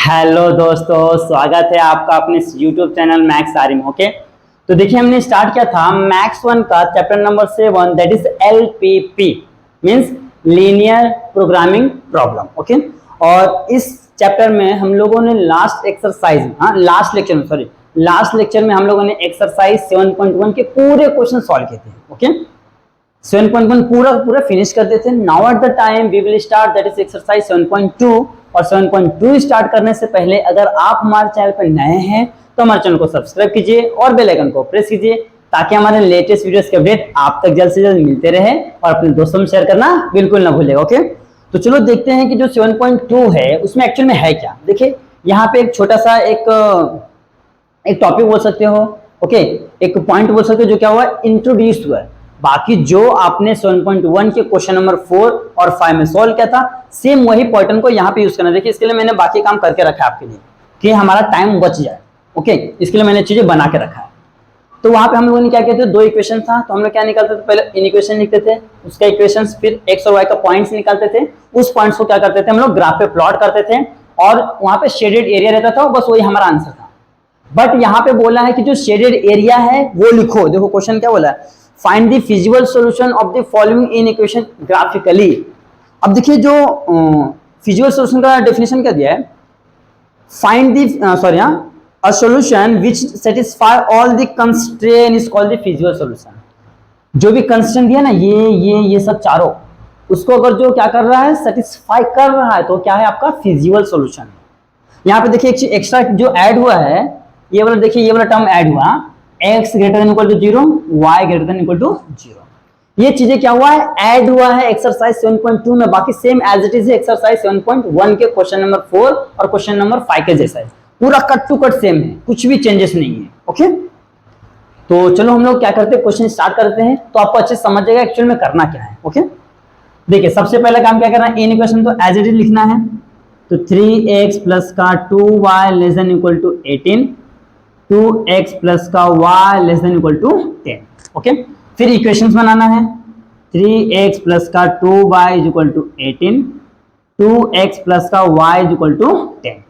Hello दोस्तों, स्वागत है आपका अपने YouTube channel maths Aryan. Okay, तो देखिए हमने स्टार्ट किया था मैथ्स 1 का chapter number 7, that is LPP means linear programming problem. Okay, और इस चैप्टर में हम लोगों ने लास्ट लेक्चर में हम लोगों ने एक्सरसाइज 7.1 के पूरे क्वेश्चन सॉल्व किए थे। ओके, 7.1 पूरा फिनिश कर देते हैं। Now at the time we will start that is exercise 7.2। और 7.2 स्टार्ट करने से पहले अगर आप हमारे चैनल पर नए हैं तो हमारे चैनल को सब्सक्राइब कीजिए और बेल आइकन को प्रेस कीजिए ताकि हमारे लेटेस्ट वीडियोस के अपडेट आप तक जल्द से जल्द मिलते रहे और अपने दोस्तों में शेयर करना बिल्कुल ना भूलिएगा। ओके, तो चलो देखते हैं कि जो 7.2 है उसमें एक्चुअल में है क्या। देखिए यहाँ पे एक छोटा सा एक टॉपिक बोल सकते हो। ओके, एक पॉइंट बोल सकते हो जो क्या हुआ, इंट्रोड्यूस हुआ है। बाकी जो आपने 7.1 के क्वेश्चन नंबर 4 और 5 में सॉल्व किया था सेम वही पैटर्न को यहाँ पे यूज करना। देखिए इसके लिए मैंने बाकी काम करके रखा है आपके लिए कि हमारा टाइम बच जाए। ओके, इसके लिए मैंने चीजें बना के रखा है। तो वहां पे हम लोगों ने क्या किया था, दो इक्वेशन था तो हम लोग क्या निकालते थे, पहले इन इक्वेशन लिखते थे, उसका इक्वेशन फिर एक्स और वाई का पॉइंट्स निकालते थे। उस पॉइंट्स को क्या करते थे हम लोग ग्राफ पे प्लॉट करते थे और वहां पे शेडेड एरिया रहता था, बस वही हमारा आंसर था। बट यहाँ पे बोला है कि जो शेडेड एरिया है वो लिखो। देखो क्वेश्चन क्या बोला है, find the feasible solution of the following in equation graphically. अब देखिए जो फिजिबल सॉल्यूशन का डेफिनेशन क्या दिया है, find the a solution which satisfy all the constraint is called the feasible solution। जो भी कंस्ट्रेंट दिया ना ये सब चारों, उसको अगर जो क्या कर रहा है, सेटिस्फाई कर रहा है, तो क्या है आपका फिजिबल सॉल्यूशन। यहाँ पे देखिए एक चीज एक्स्ट्रा जो ऐड हुआ है, ये वाला देखिए, ये वाला टर्म ऐड हुआ, x greater than equal to 0, y greater than equal to 0। ये चीजें क्या हुआ है, ऐड हुआ है एक्सरसाइज 7.2 में। बाकी same as it is exercise 7.1 के क्वेश्चन नंबर 4 और क्वेश्चन नंबर 5 के जैसा है, पूरा कट टू कट सेम है, कुछ भी चेंजेस नहीं है। ओके, तो चलो हम लोग क्या करते हैं, क्वेश्चन स्टार्ट करते हैं तो आपको अच्छे समझ जाएगा एक्चुअल में करना क्या है। ओके, देखिए सबसे पहला काम क्या करना है, इन इक्वेशन तो एज इट इज लिखना है। तो 3x प्लस का 2y less than equal to 18, 2x plus का y less than equal to 10। Okay, फिर इक्वेशंस बनाना है, 3x प्लस का 2y is equal to 18, 2x plus का y इज इक्वल टू 10।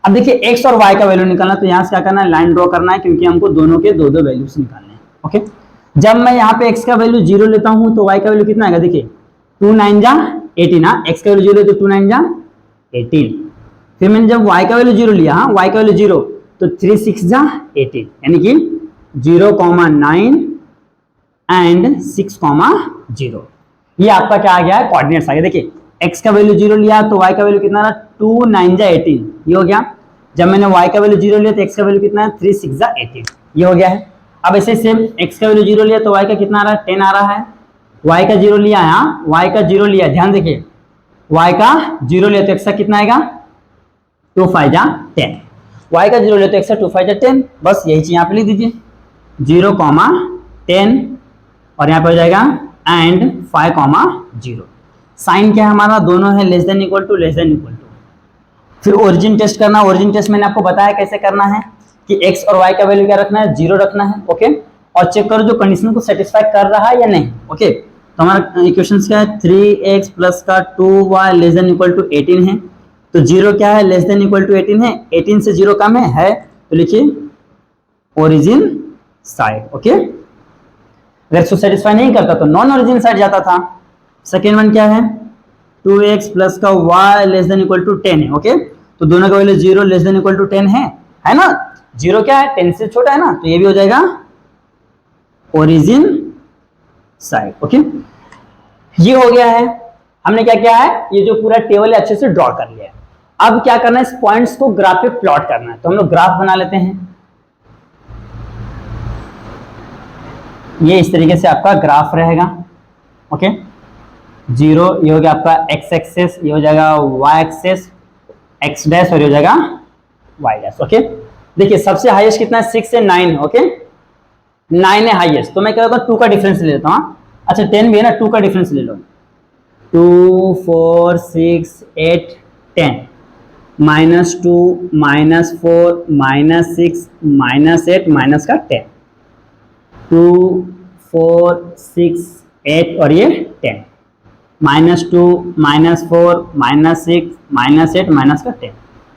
अब देखिए x और y का वैल्यू निकालना, तो यहां से क्या करना है, लाइन ड्रॉ करना है क्योंकि हमको दोनों के दो दो वैल्यूज निकालने हैं। ओके, जब मैं यहाँ पे x का वैल्यू 0 लेता हूं तो y का वैल्यू कितना आएगा, देखिए 2 9 जा 18। x का वैल्यू 0 तो 2 9 जा 18। फिर मैंने जब y का वैल्यू 0 लिया, y का वैल्यू 0 तो 3 6 जा 18, यानी कि 0,9 एंड 6,0। ये आपका क्या आ गया है, कोऑर्डिनेट्स आ गया। देखिए x का वैल्यू 0 लिया तो y का वैल्यू कितना रहा, 2 9 जा 18, ये हो गया। जब मैंने y का वैल्यू 0 लिया तो x का वैल्यू कितना है, 3 6 जा 18, ये हो गया है। अब ऐसे सेम x का वैल्यू 0 लिया तो y का कितना आ रहा है, 10 आ रहा है। y का 0 लिया, यहाँ y का 0 लिया, ध्यान देखिए y का 0 लिया तो x का कितना आएगा, 2 5 जा 10। y का 0 लिया तो x का 2 5 जा 10, बस यही चीज यहाँ पे लिख दीजिए 0,10 और यहाँ पे हो जाएगा एंड 5,0। साइन क्या है हमारा, दोनों है less than equal to less than equal to. फिर ओरिजिन टेस्ट करना, ओरिजिन टेस्ट मैंने आपको बताया कैसे करना है कि x और y का वैल्यू क्या रखना है, 0 रखना है। ओके, और चेक करो जो कंडीशन को सेटिस्फाई कर रहा है या नहीं। ओके, तो हमारा इक्वेशन क्या है, 3x प्लस का 2y less than equal to 18 है, तो 0 क्या है, लेस देन इक्वल टू 18 है, 18 से 0 कम है तो लिखिए ओरिजिन साइड। ओके, अगर इसको सेटिस्फाई नहीं करता तो नॉन ओरिजिन साइड जाता था। सेकेंड वन क्या है, 2x प्लस का y less than equal to 10 है। ओके, तो दोनों का value 0 less than equal to 10 है ना, 0 क्या है, 10 से छोटा है ना, तो ये भी हो जाएगा ओरिजिन साइड। ओके, ये हो गया है। हमने क्या किया है, ये जो पूरा टेबल है अच्छे से ड्रॉ कर लिया है। अब क्या करना है, इस पॉइंट्स को ग्राफ पे प्लॉट करना है, तो हम लोग ग्राफ बना लेते हैं। ये इस तरीके से आपका ग्राफ रहेगा। ओके, 0 ये हो गया आपका x एक्सेस, ये हो जाएगा y एक्सेस, x डैश और ये हो जाएगा y डैश। ओके, देखिए सबसे हाईएस्ट कितना है, 6 से 9 है। ओके, 9 है हाईएस्ट, तो मैं क्या करता हूँ 2 का डिफरेंस ले लेता हूँ। अच्छा 10 भी है ना, 2 का डिफरेंस ले लो, 2 4 6 8 10, -2 -4 -6 -8 माइनस का 10, 2 4 6 8 और ये 10, -2 -4 -6 -8 माइनस का 10।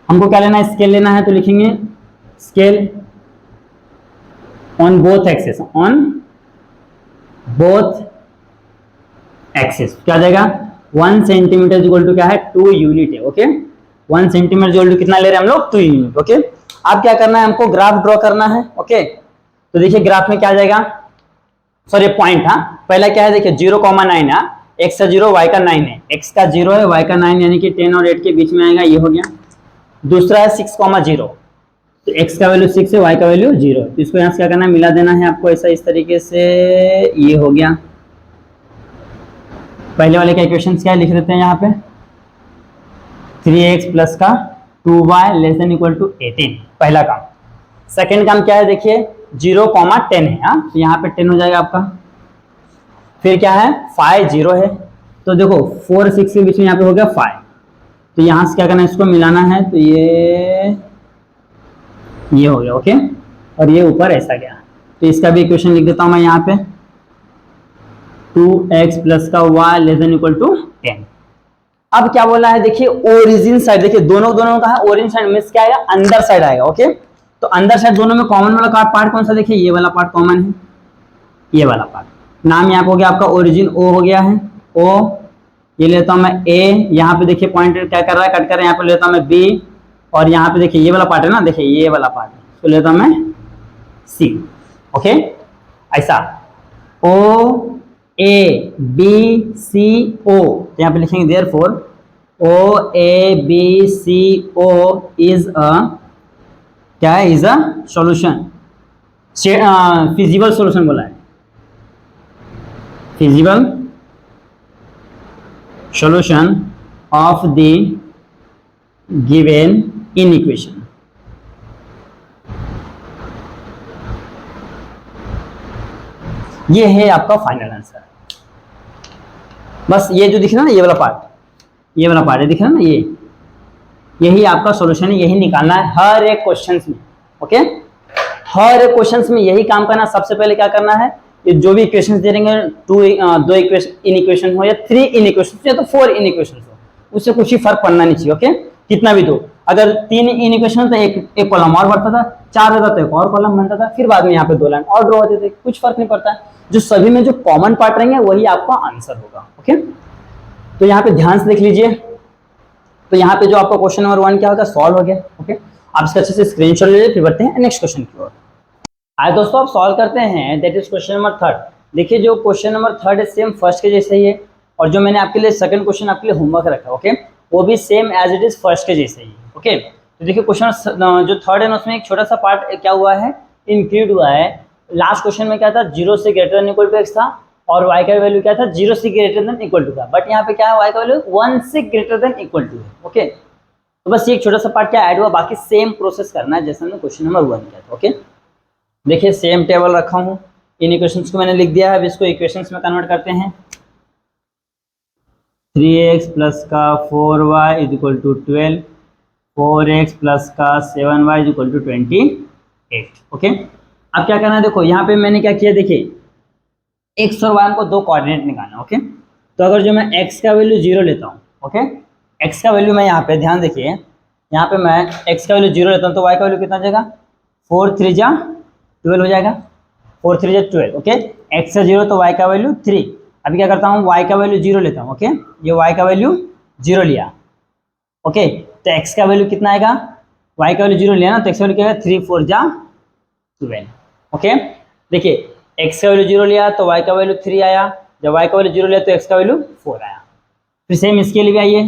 हमको क्या लेना है, स्केल लेना है, तो लिखेंगे scale on both axis, on both axis क्या आ जाएगा, 1 सेंटीमीटर इक्वल टू क्या है, 2 यूनिट है। ओके 1 सेंटीमीटर इक्वल टू कितना ले रहे हैं हम लोग, 2 यूनिट। ओके अब क्या करना है, हमको ग्राफ ड्रॉ करना है। ओके तो देखिए ग्राफ में क्या आ जाएगा, सॉरी पॉइंट, हाँ पहला क्या है देखिए 0,9 है, x का 0 y का 9 है, x का 0 है y का 9 यानी कि 10 और 8 के बीच में आएगा, ये हो गया। दूसरा है 6,0 तो x का वैल्यू 6 है, y का वैल्यू 0, तो इसको यहाँ से क्या करना है, मिला देना है आपको ऐसा, इस तरीके से ये हो गया। पहले वाले का इक्वेशन क्या है लिख देते हैं यहाँ पे, 3x प्लस का 2y less than equal to 18, पहला काम। सेकंड काम क्या है देखिए 0,10 है, हाँ तो यहाँ पे 10 हो जाएगा आपका। फिर क्या है 5 0 है, तो देखो 4 6 के बीच में यहाँ पे हो गया 5, तो यहाँ से क्या करना है, इसको मिलाना है, तो ये हो गया। ओके और ये ऊपर ऐसा गया, तो इसका भी इक्वेशन लिख देता हूँ मैं यहाँ पे, 2x प्लस का y less than equal to 10। अब क्या बोला है देखिए ओरिजिन साइड, देखिए दोनों का है, ओरिजिन साइड मींस क्या आएगा, अंदर साइड आएगा। ओके तो अंदर साइड दोनों में कॉमन वाला पार्ट कौन सा, देखिए ये वाला पार्ट कॉमन है, ये वाला पार्ट। नाम यहाँ पे हो गया आपका ओरिजिन O हो गया है, O ये लेता हूं मैं A, यहाँ पे देखिए पॉइंट क्या कर रहा है, कट कर रहा है, यहाँ पे लेता हूं मैं B, और यहाँ पे देखिए ये वाला पार्ट है ना, देखिए ये वाला पार्ट है, तो लेता हूं मैं C। ओके ऐसा O A B C O, तो यहाँ पे लिखेंगे therefore O A B C O is a क्या है, is a solution, feasible solution बोला है, feasible solution of the given inequation। ये है आपका फाइनल आंसर। बस ये जो दिख रहा है ना, ये वाला पार्ट है, दिख रहा है ना, यही आपका सॉल्यूशन है, यही निकालना है हर एक क्वेश्चंस में। ओके हर एक क्वेश्चंस में यही काम करना। सबसे पहले क्या करना है, ये जो भी इक्वेशंस दे देंगे, दो इक्वेशन हो या 3 इनइक्वेशन या तो 4 इनइक्वेशन हो, उससे कुछ ही फर्क पड़ना नहीं चाहिए। ओके कितना भी दो, अगर 3 इनइक्वेशन तो एक कॉलम और बढ़ता था, 4 रहता तो एक और कॉलम बनता था, फिर बाद में यहाँ पे 2 लाइन और ड्रॉ होते थे, कुछ फर्क नहीं पड़ता है। जो सभी में जो कॉमन पार्ट रहेंगे वही आपका आंसर होगा। ओके तो यहाँ पे ध्यान से देख लीजिए, तो यहाँ पे जो आपका क्वेश्चन नंबर 1 क्या होगा, सॉल्व हो गया। ओके आप इसका अच्छे से स्क्रीनशॉट ले लीजिए, फिर बढ़ते हैं नेक्स्ट क्वेश्चन की ओर। आइए दोस्तों आप सॉल्व करते हैं, दैट इज क्वेश्चन नंबर 3। देखिए जो क्वेश्चन नंबर 3 है सेम फर्स्ट के जैसे ही है, और जो मैंने आपके लिए सेकंड क्वेश्चन आपके लिए होमवर्क रखा है, ओके वो भी same as it is first के जैसे ही है। ओके तो देखिए क्वेश्चन जो 3 है ना, उसमें एक छोटा सा पार्ट क्या हुआ है, इंक्लूड हुआ है। लास्ट क्वेश्चन में क्या था, 0 से greater than equal to x था, और y का वैल्यू क्या था, 0 से ग्रेटर देन इक्वल टू था, बट यहाँ पे क्या है, y का वैल्यू 1 से ग्रेटर देन इक्वल टू है। ओके तो बस ये एक छोटा सा पार्ट क्या ऐड हुआ, बाकी सेम प्रोसेस करना है जैसे हमने क्वेश्चन नंबर 1 किया था। ओके देखिए सेम टेबल रखा हूँ, इन इक्वेशंस को मैंने लिख दिया है, अब इसको इक्वेशंस में कन्वर्ट करते हैं। 3x प्लस का 4y is equal to 12, 4x plus का 7y is equal to 28। Okay अब क्या करना है, देखो यहाँ पे मैंने क्या किया, देखिए x और y को 2 कोऑर्डिनेट निकालना। ओके तो अगर जो मैं x का वैल्यू 0 लेता हूँ, ओके x का वैल्यू मैं यहाँ पे ध्यान देखिए, यहाँ पे मैं x का वैल्यू 0 लेता हूँ तो y का वैल्यू कितना आ जाएगा, 4 3 जा 12 हो जाएगा, 4 3 जा 12। ओके x का 0 तो y का वैल्यू 3। अभी क्या करता हूँ, y का वैल्यू 0 लेता हूँ। ओके ये y का वैल्यू 0 लिया। ओके तो x का वैल्यू कितना आएगा, y का वैल्यू 0 लिया ना, तो x का वैल्यू क्या है, 3 4 जा 12। ओके देखिए x का वैल्यू 0 लिया तो y का वैल्यू 3 आया, जब y का वैल्यू 0 लिया तो x का वैल्यू 4 आया। फिर सेम इसके लिए भी आइए,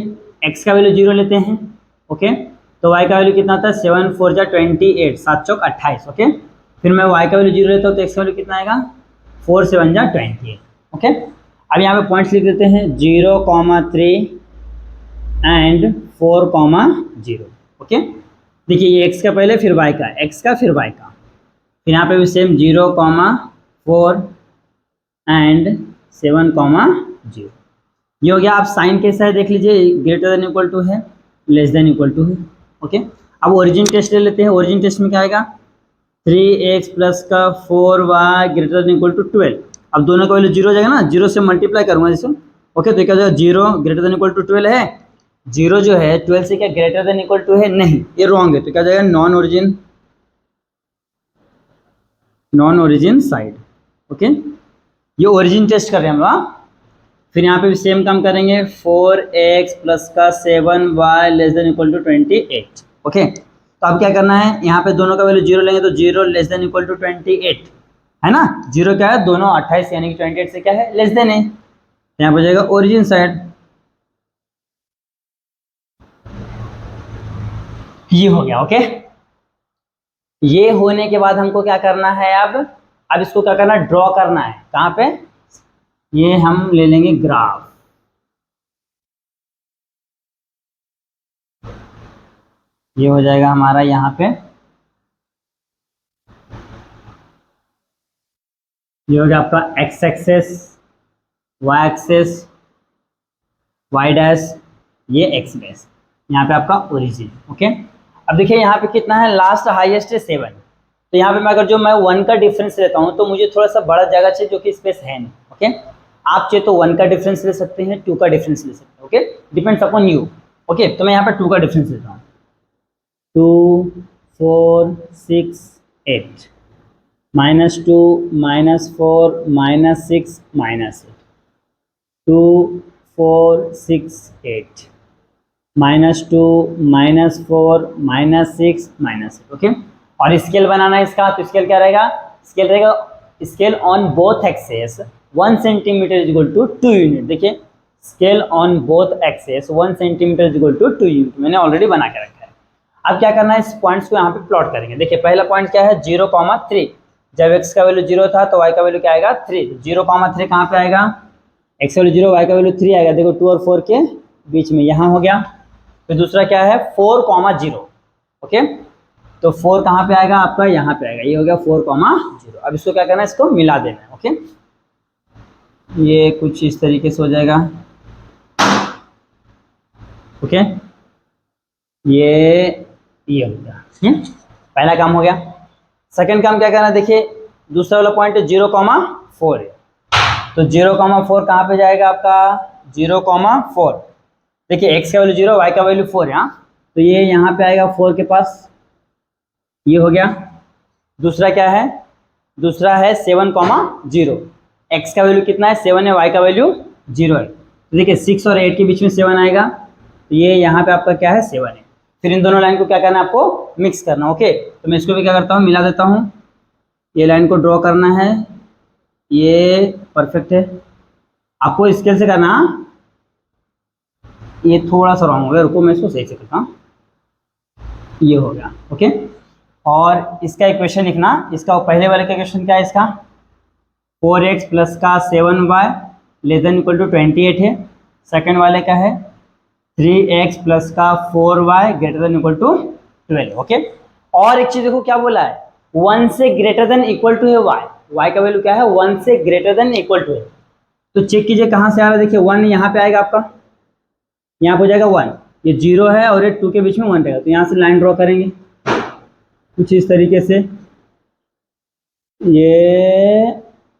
x का वैल्यू 0 लेते हैं। ओके तो y का वैल्यू कितना था, 7 4 जा 28, 7 चौक 28। ओके फिर मैं y का वैल्यू 0 लेता हूँ तो x का वैल्यू कितना आएगा, 4 7 जा 28। ओके अब यहाँ पे पॉइंट्स लिख देते हैं, 0, 3 एंड 4, 0। ओके देखिए ये x का पहले, फिर y का, x का फिर y का, फिर यहाँ पे भी सेम 0, 4 एंड 7, 0। ये हो गया। आप साइन कैसा है देख लीजिए, ग्रेटर देन इक्वल टू है, लेस देन इक्वल टू है। ओके अब ओरिजिन टेस्ट ले लेते हैं। ओरिजिन टेस्ट में क्या आएगा, 3x प्लस का 4y greater than equal to 12। अब दोनों का वैल्यू 0 हो जाएगा ना, 0 से मल्टीप्लाई करूंगा जैसे। ओके तो क्या हो जाएगा, 0 ग्रेटर देन इक्वल टू 12 है, जीरो जो है 12 से क्या ग्रेटर देन इक्वल टू है, नहीं, ये रॉन्ग है, तो क्या जाएगा नॉन ओरिजिन साइड। ओके, ये ओरिजिन टेस्ट कर रहे हैं हम लोग। फिर यहाँ पे भी सेम काम करेंगे, 4x प्लस का 7y less than equal to 28। Okay, तो अब क्या करना है, यहाँ पे दोनों का वैल्यू जीरो लेंगे तो zero less than equal to 28 है ना। जीरो क्या है, दोनों 28 यानी कि 28 से क्या है, लेस देन है, यहाँ पे जाएगा ओरिजिन साइड। ये हो गया। ओके, ये होने के बाद हमको क्या करना है, अब इसको क्या करना है, ड्रॉ करना है। कहाँ पे, ये हम ले लेंगे ग्राफ। ये हो जाएगा हमारा यहाँ पे, ये हो गया आपका x axis, y axis, y dash, ये एक्स डैश, यहाँ पे आपका ओरिजिन। ओके, अब देखिए यहाँ पे कितना है, लास्ट हाईएस्ट है 7, तो यहाँ पे मैं अगर जो मैं 1 का डिफरेंस लेता हूँ तो मुझे थोड़ा सा बड़ा जगह चाहिए जो कि स्पेस है नहीं। ओके, आप चाहे तो 1 का डिफरेंस ले सकते हैं, 2 का डिफरेंस ले सकते हैं। Okay, depends upon you. Okay, तो मैं यहाँ पे 2 का डिफरेंस लेता हूँ, 2 4 6 8 -2 -4 -6 -8 2 4 6 8 -2 -4 -6 -8। ओके, और स्केल बनाना है इसका, तो स्केल क्या रहेगा, स्केल रहेगा scale on both axes 1 centimetre is equal to 2 unit. देखिए scale on both axes 1 centimetre is equal to 2 unit, मैंने ऑलरेडी बना के रखा है। अब क्या करना है, इस पॉइंट्स को यहाँ पे प्लॉट करेंगे। देखिए पहला पॉइंट क्या है, 0,3, जब x का वैल्यू 0 था तो y का वैल्यू क्या आएगा, 3। 0,3 कहाँ पे आएगा, x का वैल्यू 0, y का वैल्यू 3 आएगा। देखो 2 और 4 के बीच में यहाँ हो गया। फिर दूसरा क्या है, 4,0। ओके, तो 4 कहाँ पे आएगा आपका, यहाँ पे आएगा, ये हो गया 4,0। अब इसको क्या करना है, इसको मिला देना है। ओके, ये कुछ इस तरीके से हो जाएगा। ओके, ये हो गया, पहला काम हो गया। सेकंड काम क्या करना है, देखिए दूसरा वाला पॉइंट 0,4 है, तो 0,4 कहाँ पे जाएगा आपका, 0,4। देखिए x का वैल्यू 0, y का वैल्यू 4 है, तो ये यहाँ पे आएगा 4 के पास, ये हो गया। दूसरा क्या है, दूसरा है 7,0, x का वैल्यू कितना है, 7 है, y का वैल्यू 0 है, तो देखिए 6 और 8 के बीच में 7 आएगा, तो ये यहाँ पे आपका क्या है, 7 है। फिर इन दोनों लाइन को क्या करना है, आपको मिक्स करना। ओके, तो मैं इसको भी क्या करता हूँ, मिला देता हूँ। ये लाइन को ड्रॉ करना है, ये परफेक्ट है, आपको स्केल से करना, ये थोड़ा सा रॉन्ग हो गया, रुको मैं इसको सही से करता हूँ। ये हो गया। ओके, और इसका इक्वेशन लिखना, इसका पहले वाले का इक्वेशन क्या है, इसका 4x प्लस का 7y less than equal to 28 है। सेकंड वाले का है 3x प्लस का 4y greater than equal to 12। Okay, और एक चीज देखो क्या बोला है, 1 से ग्रेटर देन इक्वल टू है y का वैल्यू क्या है, 1 से ग्रेटर देन इक्वल टू है। तो चेक कीजिए कहाँ से आ रहा है, देखिए 1 यहाँ पे आएगा आपका, यहाँ पे हो जाएगा 1, ये 0 है और ये 2 के बीच में 1 रहेगा, तो यहाँ से लाइन ड्रॉ करेंगे कुछ इस तरीके से,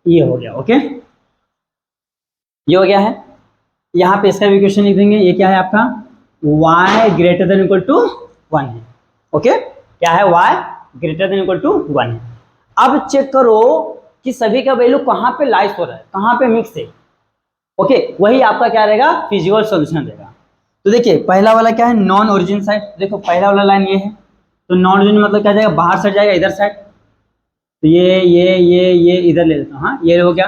ये हो गया। ओके, ये हो गया है। यहाँ पे इसका इक्वेशन लिख देंगे, ये क्या है आपका, y greater than equal to 1 है। ओके, क्या है, y greater than equal to 1 है। अब चेक करो कि सभी का वैल्यू कहाँ पे लाइस हो रहा है, कहाँ पे मिक्स है। ओके, वही आपका क्या रहेगा, फिजिकल सॉल्यूशन रहेगा। तो देखिए पहला वाला क्या है, नॉन ओरिजिन साइड, देखो पहला वाला लाइन ये है, तो नॉन ओरिजिन मतलब क्या जाएगा, बाहर साइड जाएगा, इधर साइड, तो ये इधर ले लेता हूँ, हाँ ये हो गया।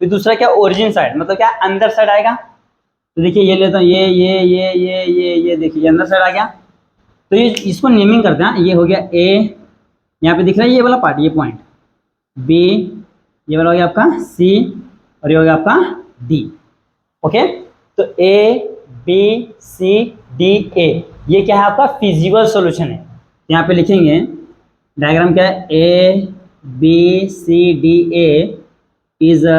फिर दूसरा क्या, ओरिजिन साइड मतलब क्या, अंदर साइड आएगा, तो देखिए ये लेता हूँ, ये देखिए ये अंदर साइड आ गया। तो ये इसको नेमिंग करते हैं, ये हो गया ए, यहाँ पे दिख रहा है ये वाला पार्ट, ये पॉइंट बी, ये वाला हो गया आपका सी, और ये हो गया आपका डी। ओके, तो ए बी सी डी ए, ये क्या है आपका फिजिबल सॉल्यूशन है। यहाँ पे लिखेंगे डायग्राम क्या है, A B C D A is a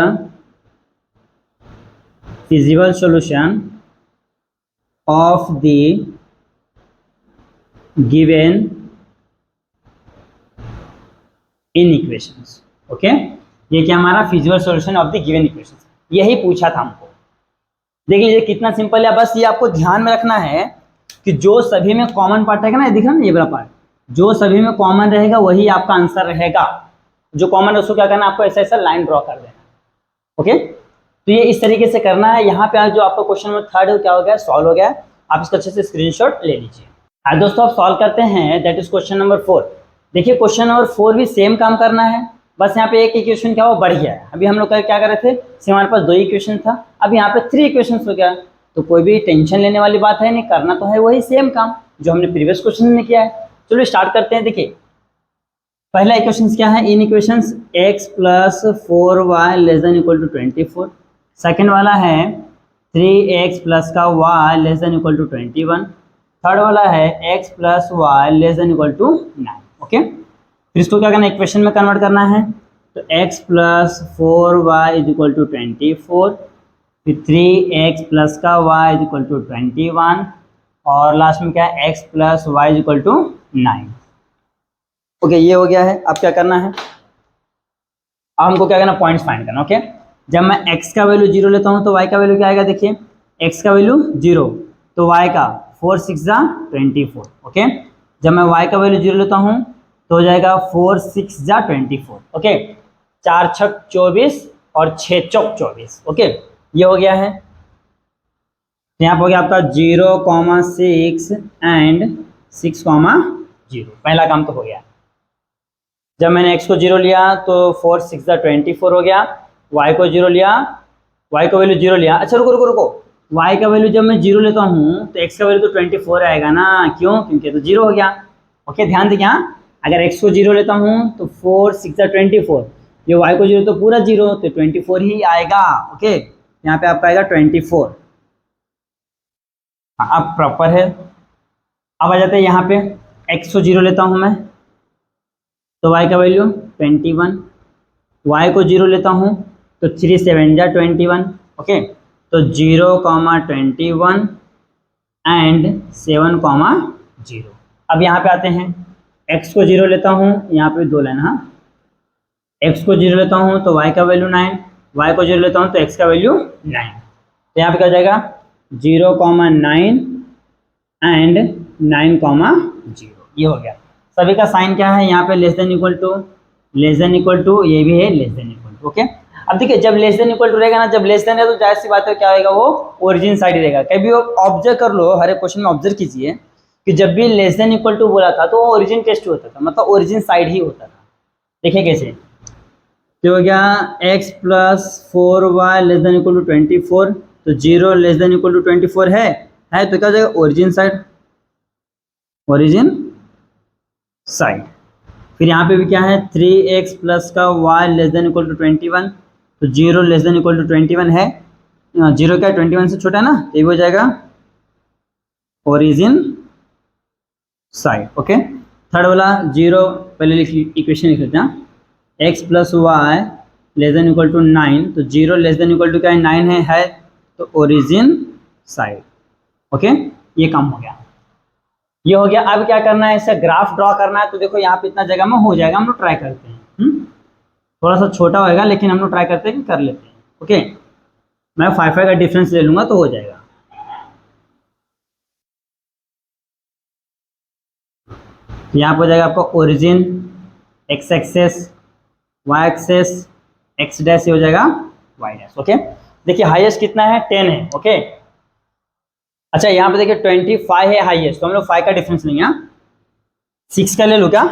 feasible solution of the given inequations। Okay, ये क्या हमारा feasible solution of the given equations, यही पूछा था हमको, देख लीजिए कितना सिंपल है। बस ये आपको ध्यान में रखना है कि जो सभी में कॉमन पार्ट रहेगा ना, ये दिख रहा है ना ये वाला पार्ट, जो सभी में कॉमन रहेगा वही आपका आंसर रहेगा। जो कॉमन है उसको क्या करना है, आपको ऐसा ऐसा लाइन ड्रॉ कर देना। ओके, तो ये इस तरीके से करना है। यहाँ पे आज जो आपका क्वेश्चन नंबर 3 है क्या हो गया, सॉल्व हो गया। आप इसका अच्छे से स्क्रीनशॉट ले लीजिए। आज दोस्तों आप सॉल्व करते हैं, दैट इज क्वेश्चन नंबर 4। देखिए क्वेश्चन नंबर 4 भी सेम काम करना है, बस यहाँ पे एक इक्वेशन क्या हो बढ़ गया है। अभी हम लोग क्या कर रहे थे, सिर्फ हमारे पास 2 इक्वेशन था, अब यहाँ पे 3 इक्वेशन हो गया। तो कोई भी टेंशन लेने वाली बात है नहीं, करना तो है वही सेम काम जो हमने प्रीवियस क्वेश्चन में किया है। चलो स्टार्ट करते हैं। देखिए पहला इक्वेशन क्या है, in equations x plus 4y less than equal to 24। Second वाला है 3x प्लस का y less than equal to 21। Third वाला है x plus y less than equal to 9। Okay, फिर इसको क्या करना है, इक्वेशन में कन्वर्ट करना है। तो x plus 4y is equal to 24, फिर 3x प्लस का y इज इक्वल टू 21 और लास्ट में क्या है x plus y is equal to 9। Okay, ये हो गया है। अब क्या करना है, अब हमको क्या करना, पॉइंट्स फाइंड करना। ओके, जब मैं x का वैल्यू 0 लेता हूँ तो y का वैल्यू क्या आएगा, देखिए x का वैल्यू 0 तो y का 4 6 जा 24। ओके, जब मैं y का वैल्यू 0 लेता हूँ तो हो जाएगा 4 6 जा 24। ओके, 4 छक 24 और 6 चौक 24। ओके, ये हो गया है। यहाँ पर हो गया आपका 0,6 एंड 6,0। पहला काम तो हो गया। जब मैंने x को 0 लिया तो 4 6 जा 24 हो गया, y को 0 लिया, y का वैल्यू 0 लिया। अच्छा रुको रुको रुको, y का वैल्यू जब मैं 0 लेता हूँ तो x का वैल्यू तो 24 आएगा ना, क्यों, क्योंकि तो 0 हो गया। ओके, ध्यान देखिए, हाँ अगर x को 0 लेता हूँ तो 4 6 जा 24, ये y को 0 तो पूरा 0 तो 24 ही आएगा। ओके, यहाँ पे आपका आएगा 24। हाँ अब प्रॉपर है। अब आ जाते हैं यहाँ पे, x को 0 लेता हूँ मैं तो y का वैल्यू 21, y को 0 लेता हूँ तो 3 7 जा 21। ओके, तो 0,21 एंड 7,0। अब यहाँ पे आते हैं, x को 0 लेता हूँ, यहाँ पे 2 लाइन, हाँ x को 0 लेता हूँ तो y का वैल्यू 9, y को 0 लेता हूँ तो x का वैल्यू 9। तो यहाँ पे क्या हो जाएगा 0,9 एंड 9,0। ये हो गया। सभी का साइन क्या है, यहाँ पे less than equal to, less than equal to, ये भी है less than equal to. Okay, अब देखिए जब लेस देन इक्वल टू रहेगा ना, जब लेस देन है तो जाहिर सी बात है क्या होगा, वो ओरिजिन साइड ही रहेगा। कभी ऑब्जर्व कर लो, हर एक क्वेश्चन में ऑब्जर्व कीजिए कि जब भी लेस देन इक्वल टू बोला था तो वो ओरिजिन टेस्ट होता था, मतलब ओरिजिन साइड ही होता था। देखिए कैसे, तो हो गया x plus 4y less than equal to 24, तो 0 लेस देन इक्वल टू 24 है तो क्या हो जाएगा, ओरिजिन साइड, ओरिजिन साइड। फिर यहाँ पे भी क्या है, 3x प्लस का y less than equal to 21, तो 0 लेस देन इक्वल टू 21 है, 0 क्या 21 से छोटा है ना, तो ये हो जाएगा ओरिजिन साइड। ओके, थर्ड वाला 0, पहले इक्वेशन लिख लेते हैं, x plus y less than equal to 9, तो 0 लेस देन इक्वल टू क्या है 9 है तो ओरिजिन साइड। ओके, ये काम हो गया, ये हो गया। अब क्या करना है, इसका ग्राफ ड्रॉ करना है। तो देखो यहाँ पे इतना जगह में हो जाएगा, हम लोग ट्राई करते हैं। थोड़ा सा छोटा होएगा लेकिन हम लोग ट्राई करते हैं कि कर लेते हैं। ओके, मैं 5 का डिफरेंस ले लूंगा तो हो जाएगा। यहाँ पर हो जाएगा आपका origin, x axis, y axis, x dash, हो जाएगा वाई डैश। ओके, देखिए हाईएस्ट कितना है, 10 है। ओके, अच्छा यहाँ पे देखिए 25 है हाईएस्ट, तो हम लोग 5 का डिफरेंस लेंगे। 6 का ले लो क्या,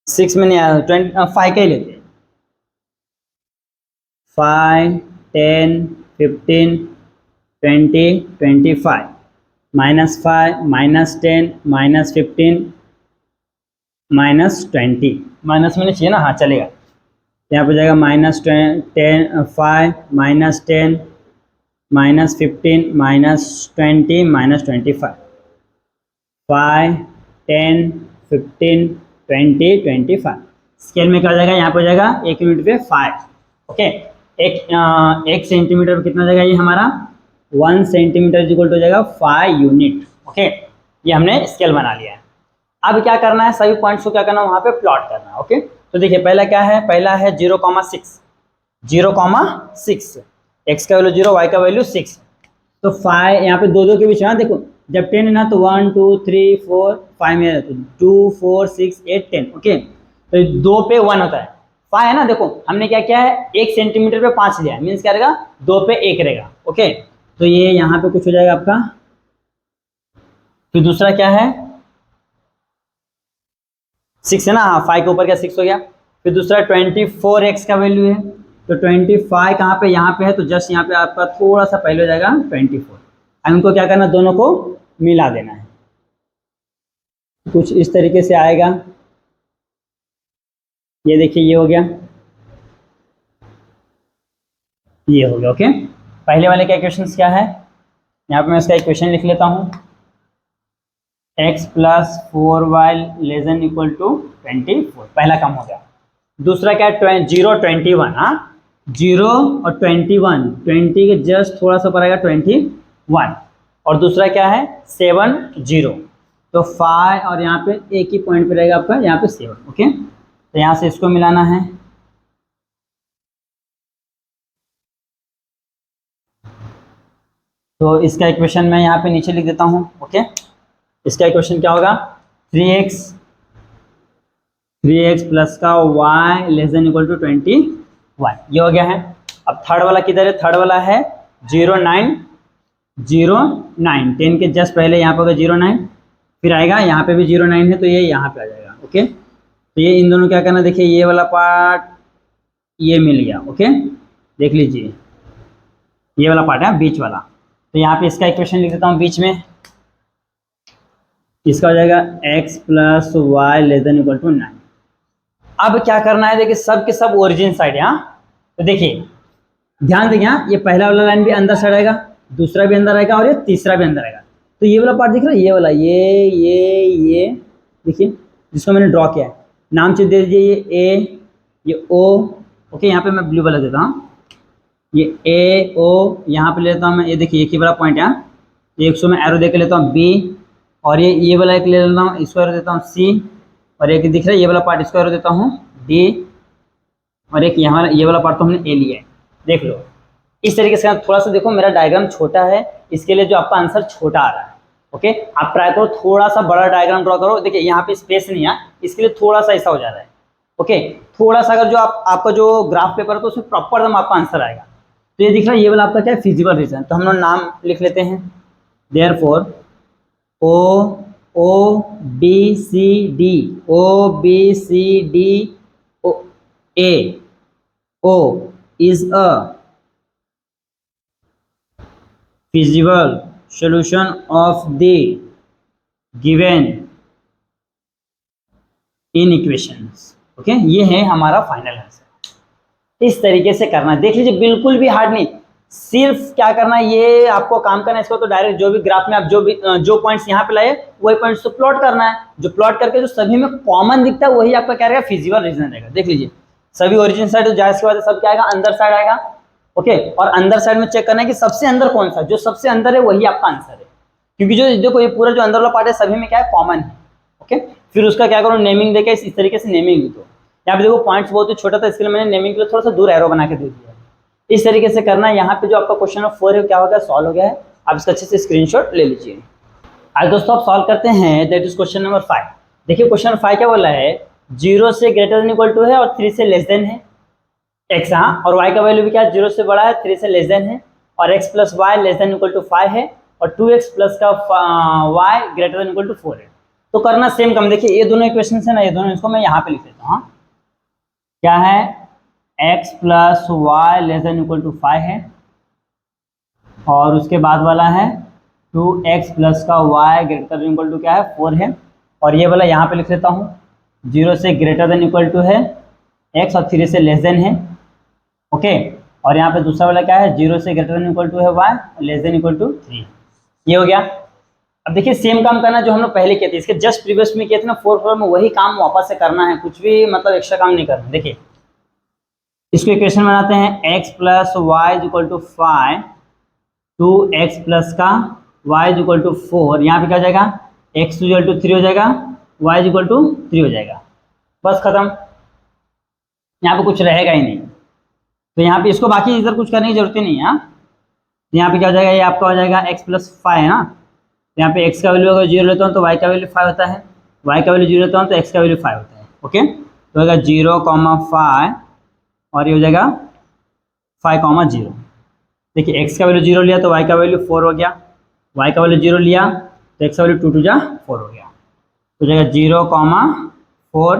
6 में नहीं आया, 5 का ही लेते हैं। 5 10 15 20 25 -5 -10 -15 -20, माइनस में नहीं चाहिए ना, हाँ चलेगा। यहाँ पे जाएगा -10 5 -10 -15 -20 -25, 5 10 15 20 25। स्केल में क्या हो जाएगा, यहाँ पे हो जाएगा 1 यूनिट पे 5। ओके, एक सेंटीमीटर पे कितना हो जाएगा, ये हमारा 1 सेंटीमीटर इक्वल हो जाएगा 5 यूनिट। ओके, ये हमने स्केल बना लिया है। अब क्या करना है, सभी पॉइंट्स को क्या करना है, वहाँ पे प्लॉट करना है। ओके, तो देखिए पहला क्या है, पहला है 0,6, 0,6 x का वैल्यू 0, y का वैल्यू 6। तो 5 यहाँ पे 2 के बीच में, देखो जब 10 है ना तो 1 2 3 4 5 में है, तो 2 4 6 8 10। ओके, तो 2 पे 1 होता है, 5 है ना, देखो हमने क्या किया है 1 सेंटीमीटर पे 5 लिया है, मीन्स क्या रहेगा 2 पे 1 रहेगा। ओके, तो ये यहाँ पे कुछ हो जाएगा आपका। फिर दूसरा क्या है 6 है ना, हाँ 5 के ऊपर क्या 6 हो गया। फिर दूसरा 24x का वैल्यू है, तो 25 कहाँ पे, यहाँ पे है, तो जस्ट यहाँ पे आपका थोड़ा सा पहले हो जाएगा 24। हमको क्या करना, दोनों को मिला देना है, कुछ इस तरीके से आएगा। ये देखिए ये हो गया, ये हो गया। ओके, पहले वाले का इक्वेशन क्या है, यहाँ पे मैं इसका इक्वेशन लिख लेता हूँ, x plus 4y less than equal to 24, पहला काम हो गया। दूसरा क्या है 0 21, हाँ 0 और 21, 20 के जस्ट थोड़ा सा ऊपर आएगा 21। और दूसरा क्या है 7 0, तो 5 और यहाँ पे एक ही पॉइंट पे रहेगा आपका, यहाँ पे 7। ओके, तो यहाँ से इसको मिलाना है, तो इसका इक्वेशन मैं यहाँ पे नीचे लिख देता हूँ। ओके, इसका इक्वेशन क्या होगा 3x प्लस का y less than equal to 21, ये हो गया है। अब थर्ड वाला किधर है, थर्ड वाला है 0 9 0 9, 10 के जस्ट पहले यहाँ पे होगा 0 9, फिर आएगा यहाँ पे भी 0 9 है, तो ये यहाँ पे आ जाएगा। ओके, तो ये इन दोनों क्या करना, देखिए ये वाला पार्ट ये मिल गया। ओके, देख लीजिए ये वाला पार्ट है बीच वाला, तो यहाँ पे इसका इक्वेशन लिख देता हूँ बीच में, इसका हो जाएगा x plus y less than equal to 9। अब क्या करना है, देखिए सब के सब ओरिजिन साइड है, हाँ तो देखिए ध्यान देंगे, हाँ ये पहला वाला लाइन भी अंदर साइड आएगा, दूसरा भी अंदर आएगा और ये तीसरा भी अंदर आएगा। तो ये वाला पार्ट दिख रहा है, ये वाला ये देखिए जिसको मैंने ड्रॉ किया है, नाम से दे दीजिए ये ए, ये ओ। ओके, यहाँ पे मैं ब्लू वाला देता हूँ, ये ए ओ यहाँ पे लेता हूँ मैं, ये देखिए एक ही वाला पॉइंट है, ये 100 में एरो दे के लेता हूँ बी, और ये वाला एक ले लेता हूँ, इसको एरो देता हूँ सी, और एक दिख रहा है ये वाला पार्ट, इसको एरो देता हूँ डी, और एक यहाँ ये वाला पार्ट तो हमने ए लिया है। देख लो इस तरीके से, थोड़ा सा देखो मेरा डायग्राम छोटा है, इसके लिए जो आपका आंसर छोटा आ रहा है। ओके, आप ट्राई करो थोड़ा सा बड़ा डायग्राम ड्रॉ करो, देखिए यहाँ पे स्पेस नहीं है, इसके लिए थोड़ा सा ऐसा हो जा रहा है। ओके, थोड़ा सा अगर जो आपका जो ग्राफ पेपर है तो उसमें प्रॉपर दम आपका आंसर आएगा। तो ये दिख रहा है ये वाला आपका क्या है फिजिबल रीजन, तो हम लोग नाम लिख लेते हैं, therefore O B C D A O is a feasible solution of the given inequations। Okay, ये है हमारा फाइनल आंसर। इस तरीके से करना है, देख लीजिए बिल्कुल भी हार्ड नहीं, सिर्फ क्या करना है ये आपको काम करना है, इसको तो डायरेक्ट जो भी ग्राफ में आप जो पॉइंट्स यहाँ पे लाए वही पॉइंट्स को प्लॉट करना है, जो प्लॉट करके जो सभी में कॉमन दिखता है वही आपका क्या रहेगा फिजिबल रीजन रहेगा। देख लीजिए सभी ओरिजिन साइड, जाहिर सी बात है सब क्या आएगा अंदर साइड आएगा। ओके, और अंदर साइड में चेक करना है कि सबसे अंदर कौन सा, जो सबसे अंदर है वही आपका आंसर है, क्योंकि जो देखो ये पूरा जो अंदर वाला पार्ट है सभी में क्या है कॉमन है। ओके, फिर उसका क्या करो नेमिंग देके इस तरीके से नेमिंग लिखो। यहाँ पे देखो पॉइंट्स बहुत ही छोटा था, इसके लिए मैंने नेमिंग के लिए थोड़ा सा दूर एरो बना के दे दिया। इस तरीके से करना है। यहाँ पे जो आपका क्वेश्चन नंबर 4 है क्या हो गया, सॉल्व हो गया है, आप इसका अच्छे से स्क्रीनशॉट ले लीजिए। आज दोस्तों आप सॉल्व करते हैं, दैट इज क्वेश्चन नंबर 5। देखिए क्वेश्चन नंबर 5 क्या बोला है, 0 से ग्रेटर देन इक्वल टू है और 3 से लेस देन है x, हाँ, और y का वैल्यू भी क्या है 0 से बड़ा है 3 से लेस देन है, और x plus y less than equal to 5 है, और 2x प्लस का y greater than equal to 4 है। तो करना सेम काम, देखिए ये दोनों इक्वेशन है ना, ये दोनों, इसको मैं यहाँ पे लिख देता हूँ, क्या है x plus y less than equal to 5 है, और उसके बाद वाला है 2x प्लस का y greater than equal to क्या है 4 है, और ये वाला यहाँ पे लिख लेता हूँ 0 से ग्रेटर देन इक्वल टू है x और 3 से लेस देन है। ओके, और यहाँ पे दूसरा वाला क्या है 0 से ग्रेटर देन इक्वल टू है y less than equal to 3, ये हो गया। अब देखिए सेम काम करना जो हम लोग पहले किए थे, इसके जस्ट प्रीवियस में किए थे ना 4 में, वही काम वापस से करना है, कुछ भी मतलब एक्स्ट्रा काम नहीं करना। देखिए इसको इक्वेशन बनाते हैं, x plus y equal to 5, 2x plus का y इक्वल टू 4, यहाँ पे क्या हो जाएगा x इक्वल टू 3 हो जाएगा, y इक्वल टू 3 हो जाएगा, बस खत्म, यहाँ पे कुछ रहेगा ही नहीं। तो यहाँ पे इसको बाकी इधर कुछ करने की जरूरत ही नहीं है। हाँ, यहाँ पे क्या हो जाएगा, ये आपका हो जाएगा x प्लस 5 है ना। यहाँ पे x का वैल्यू अगर 0 लेता हूँ तो y का वैल्यू 5 होता है, y का वैल्यू 0 लेता हूँ तो x का वैल्यू 5 होता है। ओके, तो होगा 0,5 और ये हो जाएगा 5,0। देखिए x का वैल्यू 0 लिया तो y का वैल्यू 4 हो गया, y का वैल्यू 0 लिया तो x का वैल्यू 2 2 जा 4 हो गया, तो जाएगा 0,4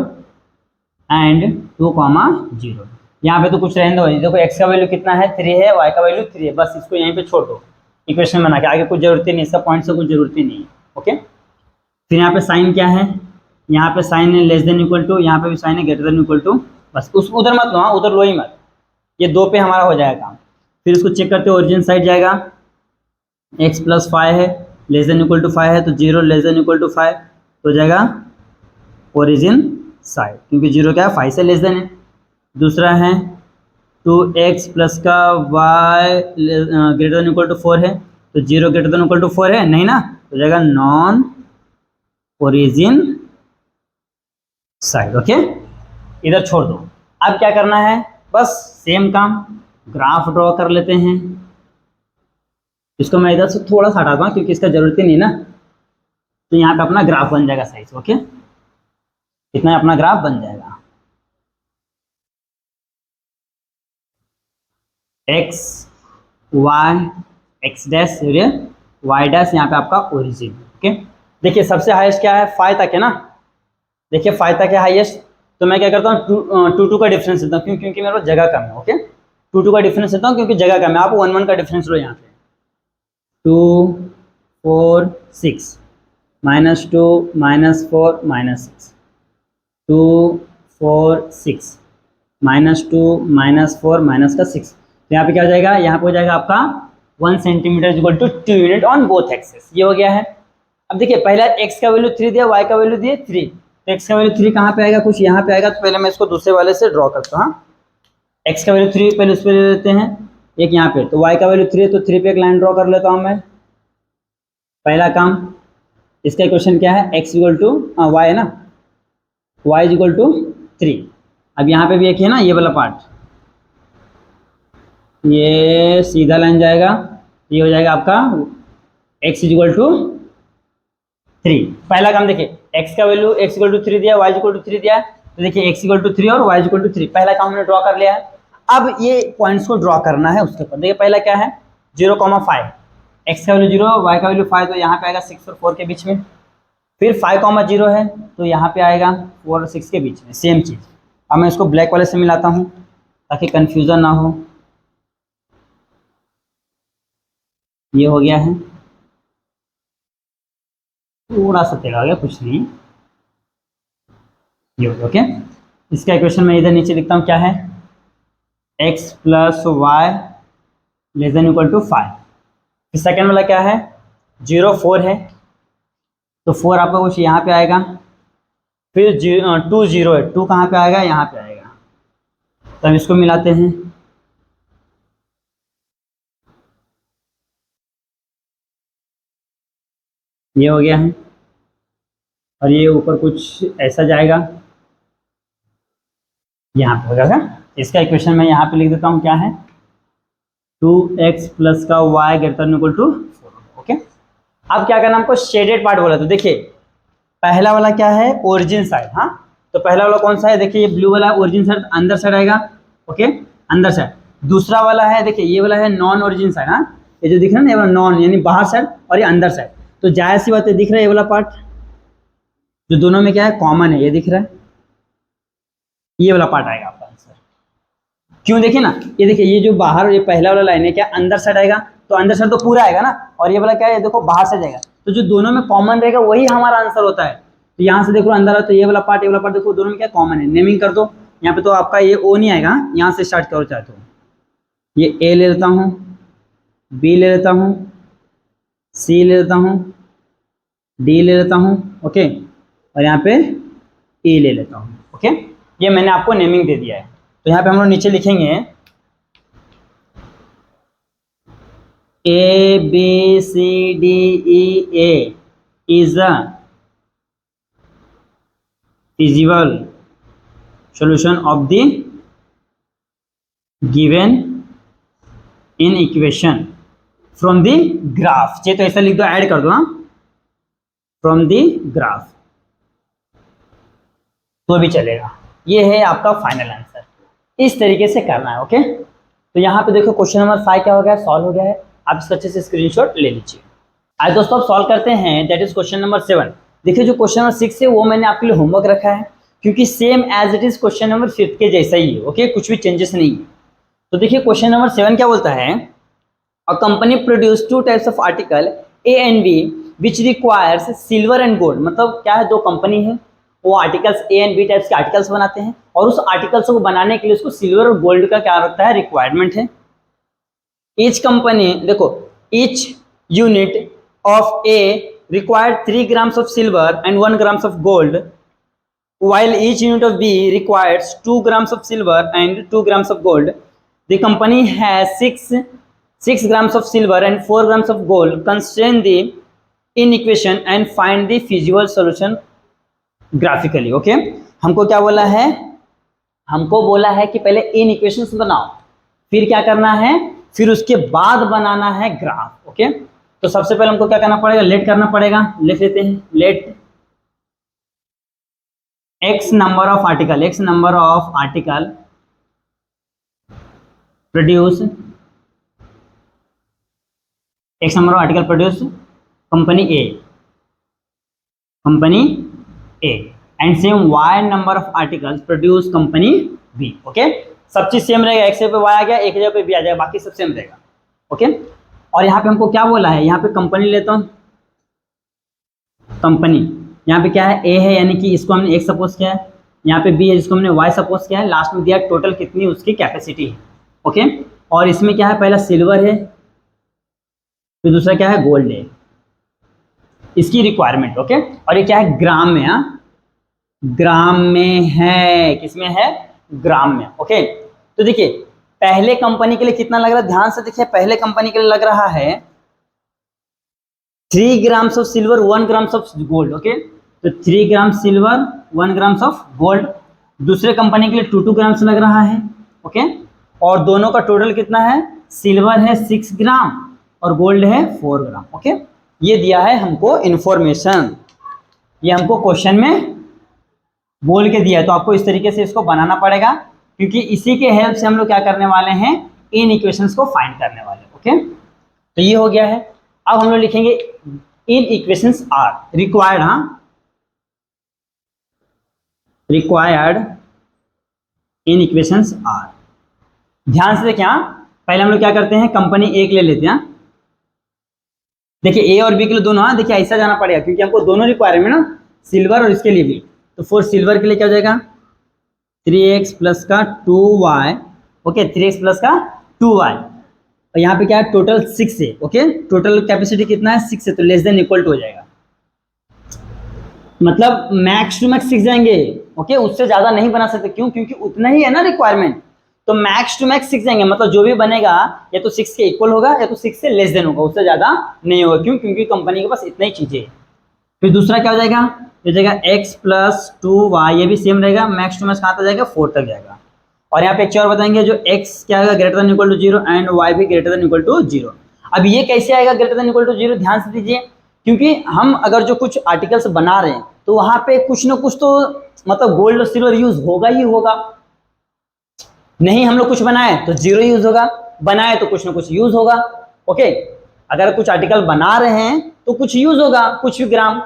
एंड 2,0। यहाँ पे तो कुछ रहने दो, देखो x का वैल्यू कितना है 3 है, y का वैल्यू 3 है, बस इसको यहीं पे छोड़ दो इक्वेशन बना के, आगे कुछ जरूरत ही नहीं, इसका पॉइंट से कुछ जरूरत ही नहीं है। ओके, फिर यहाँ पे साइन क्या है, यहाँ पे साइन है लेस देन इक्वल टू, यहाँ पे भी साइन है ग्रेटर देन इक्वल टू, बस उस उधर मत लो, हाँ उधर लो ही मत, ये 2 पे हमारा हो जाएगा काम। फिर इसको चेक करते हो, ओरिजिन साइड जाएगा, x प्लस 5 है लेस देन इक्वल टू 5 है तो 0 लेस देन इक्वल टू 5 तो जाएगा ओरिजिन साइड, क्योंकि 0 क्या है 5 से लेस देन है। दूसरा है 2x प्लस का y greater than equal to 4 है तो 0 ग्रेटर देन इक्वल टू 4 है नहीं ना, तो जाएगा नॉन ओरिजिन साइड। ओके, इधर छोड़ दो। अब क्या करना है, बस सेम काम, ग्राफ ड्रॉ कर लेते हैं। इसको मैं इधर से थोड़ा सा हटाता हूँ क्योंकि इसका जरूरत ही नहीं ना, तो यहाँ पे अपना ग्राफ बन जाएगा सही से। ओके, इतना अपना ग्राफ बन जाएगा, x y x dash y dash, यहाँ पे आपका ओरिजिन। ओके, देखिए सबसे हाईएस्ट क्या है 5 तक है ना, देखिए 5 तक है हाईएस्ट, तो मैं क्या करता हूँ 2 2 का डिफरेंस लेता हूँ, क्योंकि मेरे पास जगह कम है। ओके, 2 2 का डिफरेंस लेता हूँ क्योंकि जगह कम है, आप 1 1 का डिफरेंस लो यहाँ पे, 2 4 6 -2 -4 -6 2 4 6 -2 -4 -6, तो यहाँ पे क्या हो जाएगा, यहाँ पे हो जाएगा आपका 1 centimetre equal to 2 unit on both axis, ये हो गया है। अब देखिए पहला x का वैल्यू 3 दिया, y का वैल्यू दिए 3, तो x का वैल्यू 3 कहाँ पे आएगा, कुछ यहाँ पे आएगा, तो पहले मैं इसको दूसरे वाले से ड्रॉ करता हूँ। हाँ, x का वैल्यू 3 पहले उस पर ले लेते हैं, एक यहाँ पे, तो y का वैल्यू 3 है तो 3 पे एक लाइन ड्रॉ कर लेता हूँ मैं, पहला काम। इसका इक्वेशन क्या है, x इक्वल टू y है ना, y इक्वल टू 3। अब यहाँ पे भी एक है ना ये वाला पार्ट, ये सीधा लाइन जाएगा, ये हो जाएगा आपका x इक्वल टू 3। पहला काम देखिए, x का वैल्यू x इक्वल टू 3 दिया, y इक्वल टू 3 दिया, तो देखिए x इक्वल टू 3 और y इक्वल टू 3, पहला काम हमने ड्रॉ कर लिया है। अब ये पॉइंट्स को ड्रॉ करना है उसके ऊपर। देखिए पहला क्या है 0,5, x का वैल्यू 0 y का वैल्यू 5, तो यहाँ पे आएगा 6 और 4 के बीच में। फिर 5,0 है तो यहाँ पे आएगा 4 और 6 के बीच में, सेम चीज़। अब मैं इसको ब्लैक वाले से मिलाता हूँ ताकि कंफ्यूजन ना हो, ये हो गया है, थोड़ा सा टेढ़ा हो गया, कुछ नहीं, ये हो गया। ओके, इसका इक्वेशन मैं इधर नीचे लिखता हूँ, क्या है x plus y less than equal to 5। फिर सेकेंड वाला क्या है 0 4 है, तो 4 आपका कुछ यहाँ पे आएगा, फिर 2 0 है, 2 कहाँ पे आएगा, यहाँ पे आएगा, तब इसको मिलाते हैं, ये हो गया है, और ये ऊपर कुछ ऐसा जाएगा, यहाँ पे हो जाएगा। इसका इक्वेशन मैं यहाँ पे लिख देता हूँ, क्या है 2x प्लस का y greater than equal to 4। Okay, अब क्या करना हमको, शेडेड पार्ट बोला, तो देखिए पहला वाला क्या है ओरिजिन साइड। हाँ, तो पहला वाला कौन सा है, देखिए ये ब्लू वाला ओरिजिन साइड, अंदर साइड आएगा। ओके, अंदर साइड। दूसरा वाला है, देखिए ये वाला है नॉन ओरिजिन साइड। हाँ, ये जो दिख रहा है ना, ये वाला नॉन यानी बाहर साइड, और ये अंदर साइड, तो जाहिर सी बात है दिख रहा है ये वाला पार्ट, जो दोनों में क्या है कॉमन है, ये दिख रहा है, ये वाला पार्ट आएगा आपका आंसर। क्यों, देखिए ना, ये देखिए ये जो बाहर ये पहला वाला लाइन है क्या अंदर साइड आएगा, तो अंदर साइड तो पूरा आएगा ना, और ये वाला क्या है देखो बाहर से जाएगा, तो जो दोनों में कॉमन रहेगा वही हमारा आंसर होता है। तो यहाँ से देखो अंदर है तो ये वाला पार्ट ये वाला पार्ट देखो दोनों में क्या कॉमन है, नेमिंग कर दो। यहाँ पे तो आपका ये ओ नहीं आएगा, यहाँ से स्टार्ट करो चाहे तो, ये ए ले लेता हूँ, बी ले लेता हूँ, सी ले लेता हूँ, डी ले लेता हूँ, ओके, और यहाँ पे ई ले लेता हूँ। ओके, ये मैंने आपको नेमिंग दे दिया है। तो यहाँ पे हम लोग नीचे लिखेंगे A B C D E A is a feasible solution of the given inequation from the graph, चाहिए तो ऐसा लिख दो, ऐड कर दो, हाँ, फ्रॉम द ग्राफ तो भी चलेगा। ये है आपका फाइनल आंसर, इस तरीके से करना है। ओके, तो यहाँ पे देखो क्वेश्चन नंबर 5 क्या हो गया, सॉल्व हो गया है। आप इसको अच्छे से स्क्रीनशॉट ले लीजिए। आज दोस्तों आप सॉल्व करते हैं, दैट इज क्वेश्चन नंबर 7। देखिए जो क्वेश्चन नंबर 6 है वो मैंने आपके लिए होमवर्क रखा है, क्योंकि same as it is question number 5 के जैसा ही है। ओके, कुछ भी चेंजेस नहीं है। तो देखिए क्वेश्चन नंबर 7 क्या बोलता है, a company produce 2 types of article A and B which requires silver and gold. मतलब क्या है, दो कंपनी है, वो articles A and B types के आर्टिकल्स बनाते हैं, और उस आर्टिकल्स को बनाने के लिए उसको सिल्वर और गोल्ड का क्या रखता है, रिक्वायरमेंट है। ईच कंपनी, देखो, each unit of A required 3 grams of silver and 1 grams of gold, while each unit of B requires 2 grams of silver and 2 grams of gold. The company has 6 grams of silver and 4 grams of gold. Constrain the inequation and find the feasible solution graphically. Okay, हमको क्या बोला है, हमको बोला है कि पहले इन equations बनाओ, फिर क्या करना है, फिर उसके बाद बनाना है ग्राफ। ओके, तो सबसे पहले हमको क्या करना पड़ेगा, लेट करना पड़ेगा। लिख लेते हैं, let x number of article, x number of article produce, x number of article produce company A, company A, and same y number of articles produce company B. Okay, सब चीज सेम रहेगा, x पे y आ गया, एक जगह पे b आ जाएगा, बाकी सब सेम रहेगा। ओके, और यहाँ पे हमको क्या बोला है, यहाँ पे कंपनी लेता हूँ, कंपनी यहाँ पे क्या है, ए है, यानी कि इसको हमने एक सपोज किया है, यहाँ पे बी है जिसको हमने वाई सपोज किया है, लास्ट में दिया टोटल कितनी उसकी कैपेसिटी है। ओके, और इसमें क्या है, पहला सिल्वर है, फिर दूसरा क्या है, गोल्ड है, इसकी रिक्वायरमेंट। ओके, और ये क्या है, ग्राम में, हाँ, ग्राम में है, किसमें है, ग्राम में। ओके, तो देखिए पहले कंपनी के लिए कितना लग रहा है, ध्यान से देखिए, पहले कंपनी के लिए लग रहा है 3 grams of silver 1 grams of gold. Okay, तो 3 ग्राम सिल्वर 1 ग्राम्स ऑफ गोल्ड। दूसरे कंपनी के लिए 2 ग्राम्स लग रहा है। ओके, और दोनों का टोटल कितना है, सिल्वर है 6 ग्राम और गोल्ड है 4 ग्राम। ओके, ये दिया है हमको इंफॉर्मेशन, ये हमको क्वेश्चन में बोल के दिया है, तो आपको इस तरीके से इसको बनाना पड़ेगा, क्योंकि इसी के हेल्प से हम लोग क्या करने वाले हैं, इन इक्वेशंस को फाइंड करने वाले हैं। ओके, तो ये हो गया है। अब हम लोग लिखेंगे इन इक्वेशंस आर रिक्वायर्ड, हाँ, रिक्वायर्ड इन इक्वेशंस आर। ध्यान से देखिए, हाँ, पहले हम लोग क्या करते हैं, कंपनी एक ले लेते हैं। देखिए ए और बी के लिए दोनों, हाँ, देखिए ऐसा जाना पड़ेगा, क्योंकि हमको दोनों रिक्वायरमेंट ना, सिल्वर और इसके लिए भी। तो फॉर सिल्वर के लिए क्या हो जाएगा, 3x प्लस का 2y। ओके, 3x प्लस का 2y, और यहाँ पे क्या है, टोटल 6 है। ओके, टोटल कैपेसिटी कितना है, 6 है, तो लेस देन इक्वल टू हो जाएगा, मतलब मैक्स टू मैक्स 6 जाएंगे। ओके, उससे ज्यादा नहीं बना सकते, क्यों, क्योंकि उतना ही है ना रिक्वायरमेंट, तो मैक्स टू मैक्स 6 जाएंगे, मतलब जो भी बनेगा या तो 6 के इक्वल होगा या तो 6 से लेस देन होगा, उससे ज्यादा नहीं होगा। क्यों, क्योंकि कंपनी के पास इतना ही चीजें है। फिर दूसरा क्या हो जाएगा, हो जाएगा x प्लस 2y, ये भी सेम रहेगा, मैक्स टू मैक्स कहाँ तक जाएगा, 4 तक जाएगा। और यहाँ पे एक चीज और बताएंगे, जो x क्या होगा, greater than equal to 0 and y भी ग्रेटर देन इक्वल टू 0। अब ये कैसे आएगा ग्रेटर देन इक्वल टू 0, ध्यान से दीजिए, क्योंकि हम अगर जो कुछ आर्टिकल्स बना रहे हैं तो वहां पे कुछ ना कुछ तो मतलब गोल्ड और सिल्वर यूज होगा ही होगा। नहीं हम लोग कुछ बनाए तो 0 यूज होगा, बनाए तो कुछ ना कुछ यूज होगा। ओके, अगर कुछ आर्टिकल बना रहे हैं तो कुछ यूज होगा, कुछ भी ग्राम,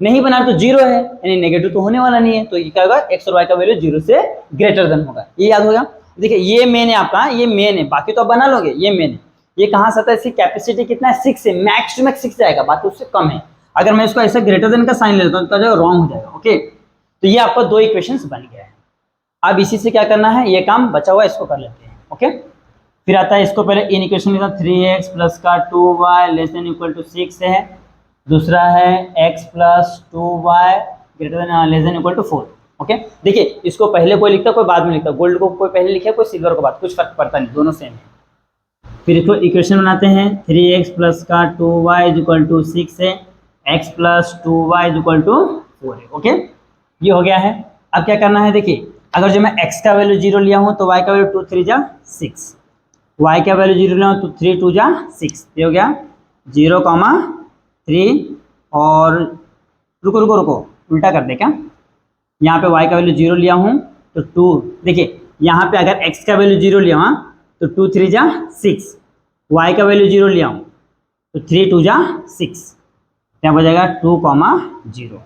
नहीं बना तो 0 है, यानी नेगेटिव तो होने वाला नहीं है, तो ये क्या होगा, x और y का वैल्यू 0 से ग्रेटर देन होगा। ये याद होगा। देखिए ये मेन है आपका, ये मेन है, बाकी तो आप बना लोगे, ये मेन है। ये कहाँ से आता है, इसकी कैपेसिटी कितना है, 6 है, मैक्स टू मैक्स 6 जाएगा, बाकी उससे कम है। अगर मैं इसको ऐसा ग्रेटर देन का साइन ले लेता हूँ तो रॉन्ग हो जाएगा। ओके, तो ये आपका 2 इक्वेशंस बन गया है। अब इसी से क्या करना है, ये काम बचा हुआ है, इसको कर लेते हैं। ओके, फिर आता है, इसको पहले इन इक्वेशन लिखा, 3x प्लस का 2y less than equal to 6 है। दूसरा है x plus 2y greater than less than equal to 4। Okay, देखिए इसको पहले कोई लिखता कोई बाद में लिखता, गोल्ड को कोई पहले लिखा कोई सिल्वर को बाद, कुछ फर्क पड़ता नहीं, दोनों सेम है। फिर इसको इक्वेशन बनाते हैं, 3x प्लस का 2y इज इक्वल टू 6 है, x plus 2y is equal to 4 है। ओके, ये हो गया है। अब क्या करना है, देखिए अगर जो मैं x का वैल्यू 0 लिया हूँ तो y का वैल्यू 2 3 जा 6, y का वैल्यू 0 लिया हूँ तो 3 2 जा 6, ये हो गया 0,3। और रुको रुको रुको, उल्टा कर दे क्या, यहाँ पे y का वैल्यू 0 लिया हूँ तो 2, देखिए यहाँ पे अगर x का वैल्यू 0 लिया हूँ तो 2 3 जा 6, y का वैल्यू 0 लिया हूँ तो 3 2 जा 6, यहाँ हो जाएगा 2,0।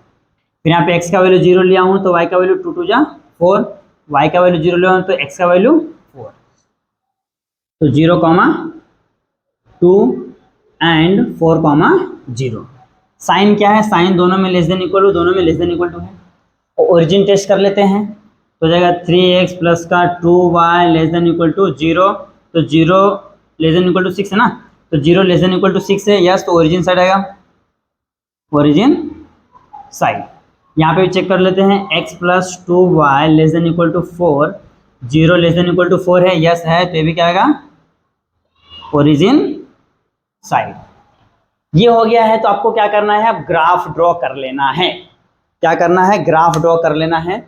फिर यहाँ पे x का वैल्यू 0 लिया हूँ तो y का वैल्यू 2 2 जा 4, y का वैल्यू 0 लिया हूँ तो x का वैल्यू 4, तो 0,2 एंड 4,0। साइन क्या है, साइन दोनों में लेस देन इक्वल टू, दोनों में लेस देन इक्वल टू है। ओरिजिन टेस्ट कर लेते हैं तो हो जाएगा 3x प्लस का 2y less than equal to 0, तो 0 लेस देन इक्वल टू 6 है ना, तो 0 लेस देन इक्वल टू 6 है, यस, तो ओरिजिन साइड आएगा, ओरिजिन साइड। यहाँ पे भी चेक कर लेते हैं x plus 2y less than equal to 4, 0 less than equal to 4 है, यस है, तो ये भी क्या आएगा, ओरिजिन साइड। ये हो गया है, तो आपको क्या करना है, अब ग्राफ ड्रॉ कर लेना है। क्या करना है, ग्राफ ड्रॉ कर लेना है।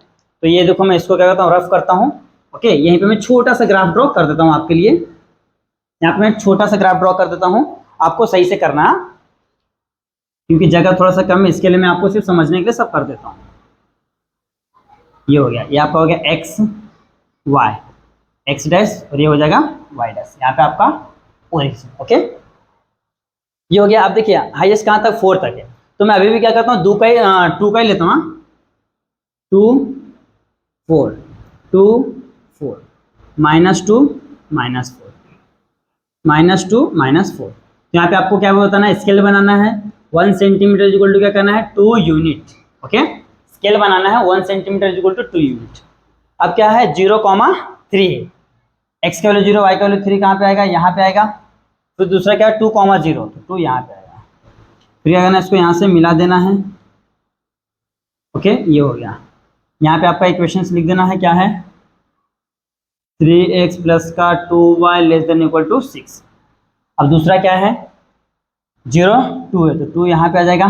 तो ये देखो मैं इसको क्या करता हूँ, रफ करता हूँ। ओके, यहीं पे मैं छोटा सा ग्राफ ड्रॉ कर देता हूँ आपके लिए, यहाँ पे मैं छोटा सा ग्राफ ड्रॉ कर देता हूँ, आपको सही से करना है क्योंकि जगह थोड़ा सा कम है, इसके लिए मैं आपको सिर्फ समझने के लिए सब कर देता हूँ। ये हो गया, ये आपका हो गया एक्स वाई, एक्स डैश, और ये हो जाएगा वाई डैश, यहाँ पे आपका ओरिजिन। ओके, ये हो गया। अब देखिए हाईएस्ट कहाँ तक, 4 तक है, तो मैं अभी भी क्या करता हूँ, 2 का ही लेता हूँ, 2 4 2 4 -2 -4 -2 -4। यहाँ पे आपको क्या बताना है, स्केल बनाना है, 1 सेंटीमीटर इक्वल टू क्या करना है, 2 यूनिट। ओके, स्केल बनाना है 1 सेंटीमीटर इक्वल टू 2 यूनिट। अब क्या है, 0,3 है, एक्स का वैल्यू 0, वाई का वैल्यू 3 कहाँ पे आएगा, यहाँ पे आएगा। फिर दूसरा क्या है, 2,0, तो 2 यहाँ पे आएगा। फिर क्या करना है, इसको यहाँ से मिला देना है। ओके, ये हो गया। यहाँ पे आपका इक्वेशन लिख देना है, क्या है, 3x प्लस का 2y less than equal to 6। अब दूसरा क्या है, 0 2 है तो 2 यहाँ पे आ जाएगा,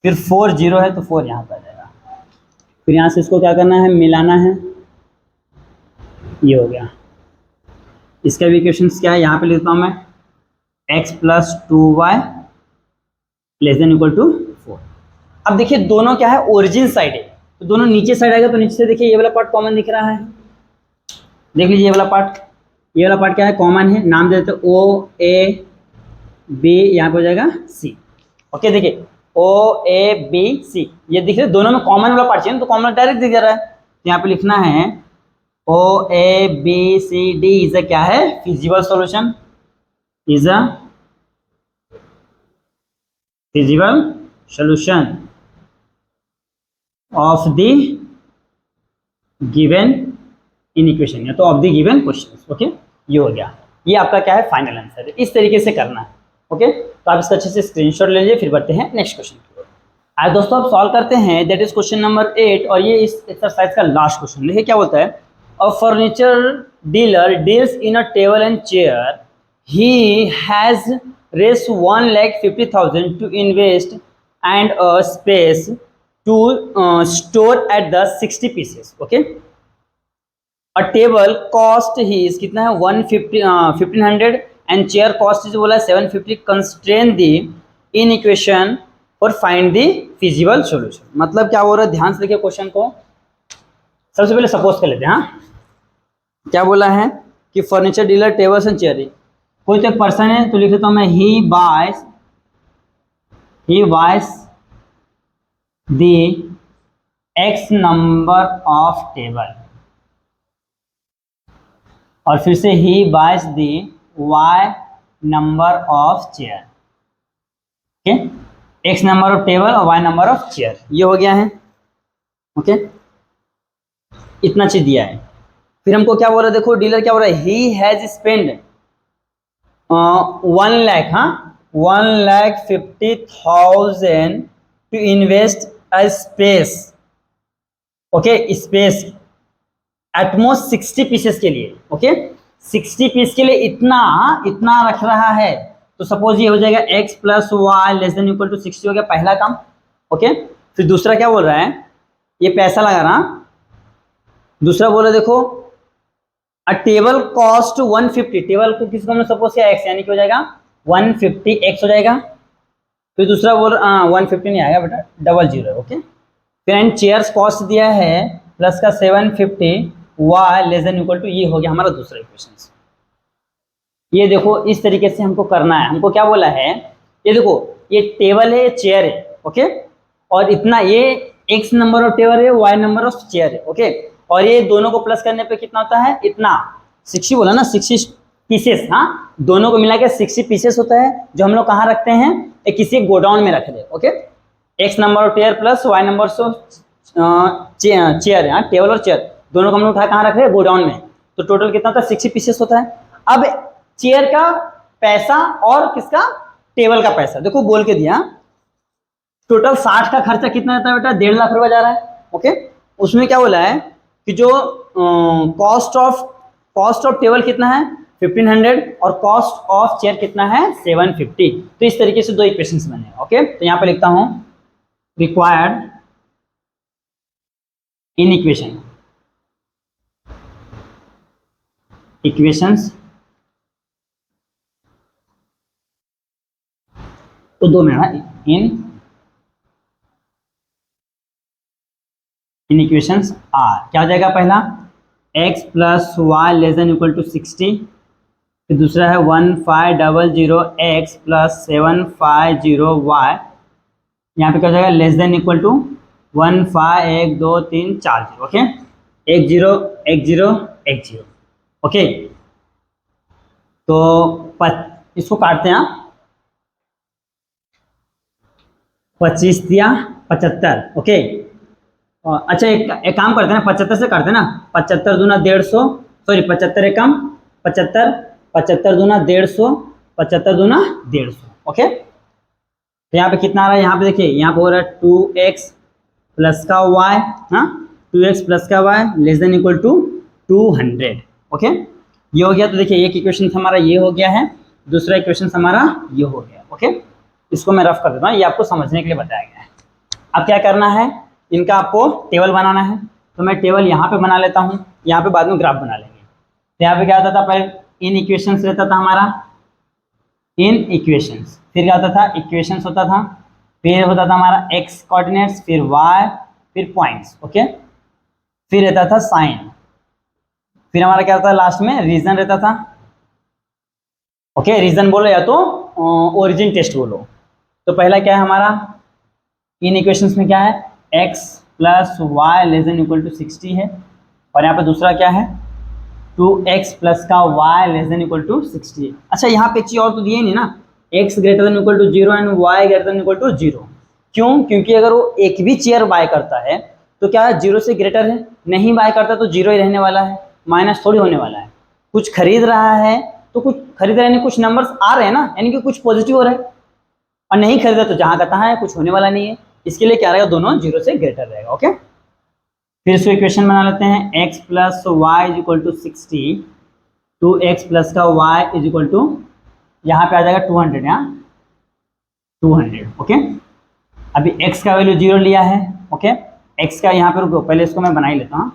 फिर 4 0 है तो 4 यहाँ पे आ जाएगा। फिर यहाँ से इसको क्या करना है, मिलाना है, ये हो गया। इसका भी इक्वेशन क्या है, यहाँ पे लिखता हूँ मैं, x plus 2y less than equal to 4। अब देखिए दोनों क्या है, ओरिजिन साइड है, तो दोनों नीचे साइड आएगा, तो नीचे से देखिए ये वाला पार्ट कॉमन दिख रहा है, देख लीजिए ये वाला पार्ट, ये वाला पार्ट क्या है, कॉमन है, नाम दे देते O A B, यहाँ पे हो जाएगा C। ओके, देखिए O A B C, ये दिख रहे दोनों में कॉमन वाला पार्ट चाहिए, तो कॉमन डायरेक्ट दिख रहा है, तो यहाँ पे लिखना है O A B C D is a क्या है, feasible solution, is a feasible solution of the given in equation, या तो of the given question. Okay, ये हो गया, ये आपका क्या है, फाइनल आंसर है। इस तरीके से करना है। ओके, तो आप इसका अच्छे से स्क्रीनशॉट ले लीजिए, फिर बढ़ते हैं नेक्स्ट क्वेश्चन की ओर। आज दोस्तों आप सॉल्व करते हैं, दैट इज क्वेश्चन नंबर 8, और ये इस एक्सरसाइज का लास्ट क्वेश्चन। देखिए क्या बोलता है, a furniture dealer deals in a table and chair, he has raised 1,50,000 to invest and a space to store at the 60 pieces. Okay, a table cost is कितना है, 150 1500 and chair cost is बोला 750. constrain the in equation और find the feasible solution। मतलब क्या हो रहा है, ध्यान से देखिए क्वेश्चन को। सबसे पहले सपोज कर लेते हैं, हाँ, क्या बोला है कि furniture dealer tables and chair, कोई तो एक पर्सन है, तो लिख देता हूं मैं, ही बाइस the x number of table, और फिर से he buys the y number of chair। Okay, x number of table और y number of chair, ये हो गया है। ओके, इतना चीज दिया है। फिर हमको क्या बोल रहा है, देखो डीलर क्या बोल रहा है, he has spent 1 लाख, हाँ, 1,50,000 to invest a space, okay, space at most 60 pieces के लिए। ओके, 60 पीस के लिए इतना रख रहा है, तो सपोज ये हो जाएगा x plus y less than equal to 60 हो गया पहला काम। ओके, फिर दूसरा क्या बोल रहा है, ये पैसा लगा रहा, दूसरा बोला देखो अ टेबल कॉस्ट 150, टेबल को किसको हमने सपोज किया x, यानी कि हो जाएगा 150x हो जाएगा। फिर दूसरा बोल 150 नहीं आएगा बेटा, 00, ओके। फिर एंड चेयर्स कॉस्ट दिया है प्लस का 750 y less than equal to, ये हो गया हमारा दूसरा इक्वेशन। ये देखो इस तरीके से हमको करना है। हमको क्या बोला है, ये देखो ये टेबल है, ये चेयर है, ओके, और इतना ये x नंबर ऑफ टेबल है, y नंबर ऑफ चेयर है, ओके, और ये दोनों को प्लस करने पे कितना होता है, इतना 60 बोला ना, 60 पीसेस, हाँ, दोनों को मिला के 60 पीसेस होता है, जो हम लोग कहाँ रखते हैं, एक किसी गोडाउन में रख दे, okay. x number of table plus y number of chair है, टेबल और चेयर दोनों को हम लोग उठा कहाँ रख रहे हैं, गोडाउन में। तो टोटल कितना होता है, 60 पीसेस होता है। अब चेयर का पैसा और किसका, टेबल का पैसा देखो बोल के दिया, टोटल 60 का खर्चा कितना आता है बेटा, 1.5 लाख रुपया जा रहा है, ओके। उसमें क्या बोला है कि जो कॉस्ट ऑफ टेबल कितना है 1500 और कॉस्ट ऑफ चेयर कितना है 750। तो इस तरीके से दो इक्वेशंस बने, ओके। तो यहाँ पे लिखता हूं रिक्वायर्ड इन इक्वेशंस तो दो मिनट, इन इक्वेशंस आर क्या हो जाएगा, पहला x plus y less than equal to 60, फिर दूसरा है 1500x प्लस 750y, यहाँ पे क्या हो जाएगा less than equal to 151234, okay, 101010, okay. तो इसको काटते हैं, 25 दिया 75, ओके। अच्छा एक काम करते हैं, 75 से करते हैं ना, 75 दूना 150, सॉरी 75 एक कम 75, 75 दूना 150, 75 दूना 150, ओके। तो यहाँ पे कितना आ रहा है, यहाँ पे देखिए, यहाँ पे हो रहा है 2x प्लस का y, हाँ 2x प्लस का y less than equal to 200, okay. ये हो गया। तो देखिए एक इक्वेशन हमारा ये हो गया है, दूसरा इक्वेशन हमारा ये हो गया, ओके। इसको मैं रफ कर देता हूँ, ये आपको समझने के लिए बताया गया है। अब क्या करना है, इनका आपको टेबल बनाना है। तो मैं टेबल यहाँ पे बना लेता हूँ, यहाँ पे बाद में ग्राफ बना लेंगे। तो यहाँ पे क्या होता था, पहले इन इक्वेशंस रहता था हमारा, इन इक्वेशंस, फिर क्या होता था, इक्वेशंस होता था, फिर होता था हमारा एक्स कोऑर्डिनेट्स, फिर वाई, फिर पॉइंट्स, ओके, फिर रहता था साइन, फिर हमारा क्या होता था लास्ट में रीजन रहता था, ओके। रीजन बोलो या तो ओरिजिन टेस्ट बोलो। तो पहला क्या है हमारा, इन इक्वेशंस में क्या है, x plus y less than equal to 60 है, और यहाँ पे दूसरा क्या है 2x प्लस का y less than equal to 60 है। अच्छा यहाँ पे एक चीज और तो दिए नहीं ना, x greater than equal to 0 and y greater than equal to 0। क्यों, क्योंकि अगर वो एक भी चेयर बाय करता है तो क्या 0 से ग्रेटर है, नहीं बाय करता तो 0 ही रहने वाला है, माइनस थोड़ी होने वाला है। कुछ खरीद रहा है तो कुछ खरीद रहे हैं, कुछ नंबर्स आ रहे हैं ना, यानी कि कुछ पॉजिटिव हो रहा है, और नहीं खरीदा तो जहां का तहां है, कुछ होने वाला नहीं है। इसके लिए क्या रहेगा, दोनों 0 से ग्रेटर रहेगा, ओके। फिर इसको इक्वेशन बना लेते हैं, x plus y is equal to 60, 2x plus का y इज इक्वल टू, यहाँ पे आ जाएगा 200, यहाँ 200, ओके। अभी x का वैल्यू 0 लिया है, ओके। x का यहाँ पे रुको, पहले इसको मैं बना ही लेता हूँ,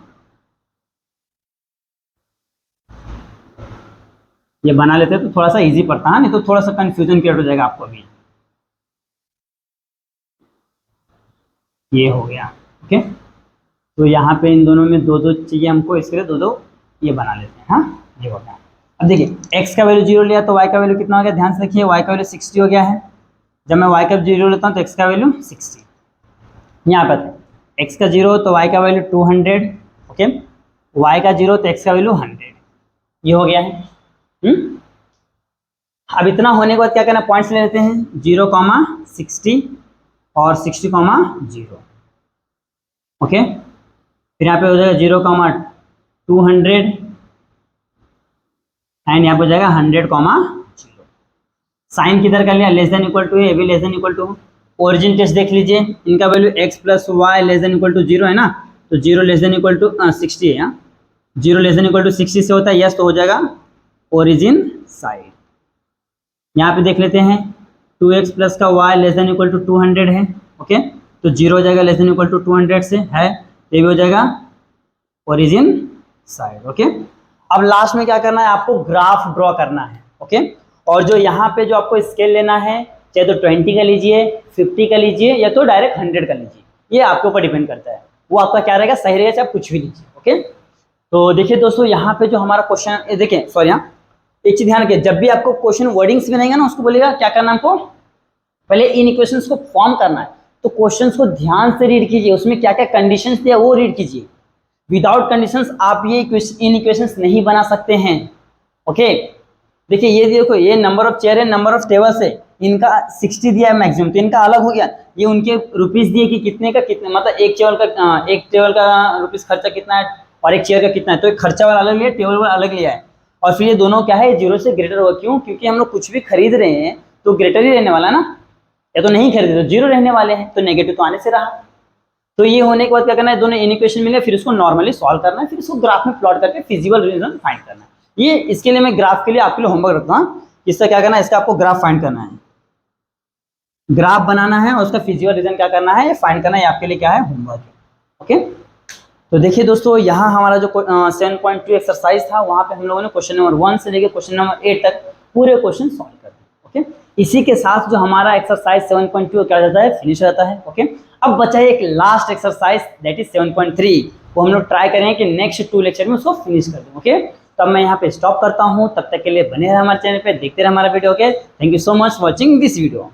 ये बना लेते हैं तो थोड़ा सा इजी पड़ता है, नहीं तो थोड़ा सा कंफ्यूजन क्रिएट हो जाएगा आपको। अभी ये हो गया, ओके। तो यहाँ पे इन दोनों में दो दो चाहिए हमको, इसके लिए दो दो ये बना लेते हैं, हाँ ये हो गया। अब देखिए x का वैल्यू 0 लिया तो y का वैल्यू कितना हो गया, ध्यान से देखिए, y का वैल्यू 60 हो गया है। जब मैं y का 0 लेता हूँ तो x का वैल्यू 60, यहाँ पर x का 0 तो y का वैल्यू 200, ओके, y का 0 तो x का वैल्यू 100, ये हो गया है। अब इतना होने के बाद क्या करना, पॉइंट्स ले लेते हैं, 0,60 और 60,0, ओके। फिर यहाँ पे हो जाएगा 0,200 एंड यहाँ पे हो जाएगा 100,0। साइन किधर कर लिया, लेस देन इक्वल टू है, ये भी less than equal to. Origin test देख लीजिए, इनका value x plus y less than equal to 0 है ना, तो 0 लेस देन इक्वल टू 60 है, यहाँ 0 लेस देन इक्वल टू 60 से होता है यस, तो हो जाएगा ओरिजिन साइड। यहाँ पे देख लेते हैं 2x प्लस का y less than equal to 200 है, ओके, तो 0 हो जाएगा लेस देन इक्वल टू 200 से है, ये भी हो जाएगा ओरिजिन साइड। ओके, अब लास्ट में क्या करना है, आपको ग्राफ ड्रॉ करना है। ओके, और जो यहाँ पे जो आपको स्केल लेना है, चाहे तो 20 का लीजिए, 50 का लीजिए, या तो डायरेक्ट 100 का लीजिए, ये आपके ऊपर डिपेंड करता है। वो आपका क्या रहेगा, सही रहेगा, चाहे आप कुछ भी लीजिए। ओके, तो देखिए दोस्तों, यहाँ पे जो हमारा क्वेश्चन, देखिए सॉरी, यहाँ एक चीज ध्यान रखिए, जब भी आपको क्वेश्चन वर्डिंग्स बनेगा ना, उसको बोलेगा क्या करना है आपको, पहले इन इक्वेशंस को फॉर्म करना है। तो क्वेश्चंस को ध्यान से रीड कीजिए, उसमें क्या क्या कंडीशंस दिया वो रीड कीजिए। विदाउट कंडीशंस आप ये इन इक्वेशंस नहीं बना सकते हैं। ओके, देखिए ये देखो, ये नंबर ऑफ चेयर है, नंबर ऑफ टेबल्स है, इनका 60 दिया है मैक्सिमम, तो इनका अलग हो गया। ये उनके रुपीस दिए कि कितने का कितने, मतलब एक टेबल का रुपीस खर्चा कितना है और एक चेयर का कितना है, तो एक खर्चा वाला अलग लिया, टेबल वाला अलग लिया है। और फिर ये दोनों क्या है, जीरो से ग्रेटर होगा। क्यों? क्योंकि हम लोग कुछ भी खरीद रहे हैं तो ग्रेटर ही रहने वाला ना, या तो नहीं खरीदे तो जीरो रहने वाले हैं, तो नेगेटिव तो आने से रहा। तो ये होने के बाद क्या करना है, दोनों इक्वेशन मिले, फिर उसको नॉर्मली सॉल्व करना है, फिर उसको ग्राफ में प्लॉट करके फिजिबल रीजन फाइंड करना है। ये इसके लिए मैं ग्राफ के लिए आपके लिए होमवर्क रखता हूँ। इसका क्या करना है, इसका आपको ग्राफ फाइंड करना है, ग्राफ बनाना है, और उसका फिजिबल रीजन क्या करना है, ये फाइंड करना है। आपके लिए क्या है, होमवर्क है। ओके, तो देखिए दोस्तों, यहाँ हमारा जो 7.2 एक्सरसाइज था, वहाँ पे हम लोगों ने क्वेश्चन नंबर 1 से लेकर क्वेश्चन नंबर 8 तक पूरे क्वेश्चन सॉल्व कर दिए। ओके, इसी के साथ जो हमारा एक्सरसाइज 7.2 क्या जाता है, फिनिश रहता है। ओके, अब बचा है एक लास्ट एक्सरसाइज, दैट इज 7.3। वो हम लोग ट्राई करेंगे कि नेक्स्ट 2 लेक्चर में उसको फिनिश कर दें। ओके, तब मैं यहाँ पे स्टॉप करता हूँ, तब तक के लिए बने रहे हमारे चैनल पे, देखते रहे हमारा video. Okay, thank you so much for watching this video.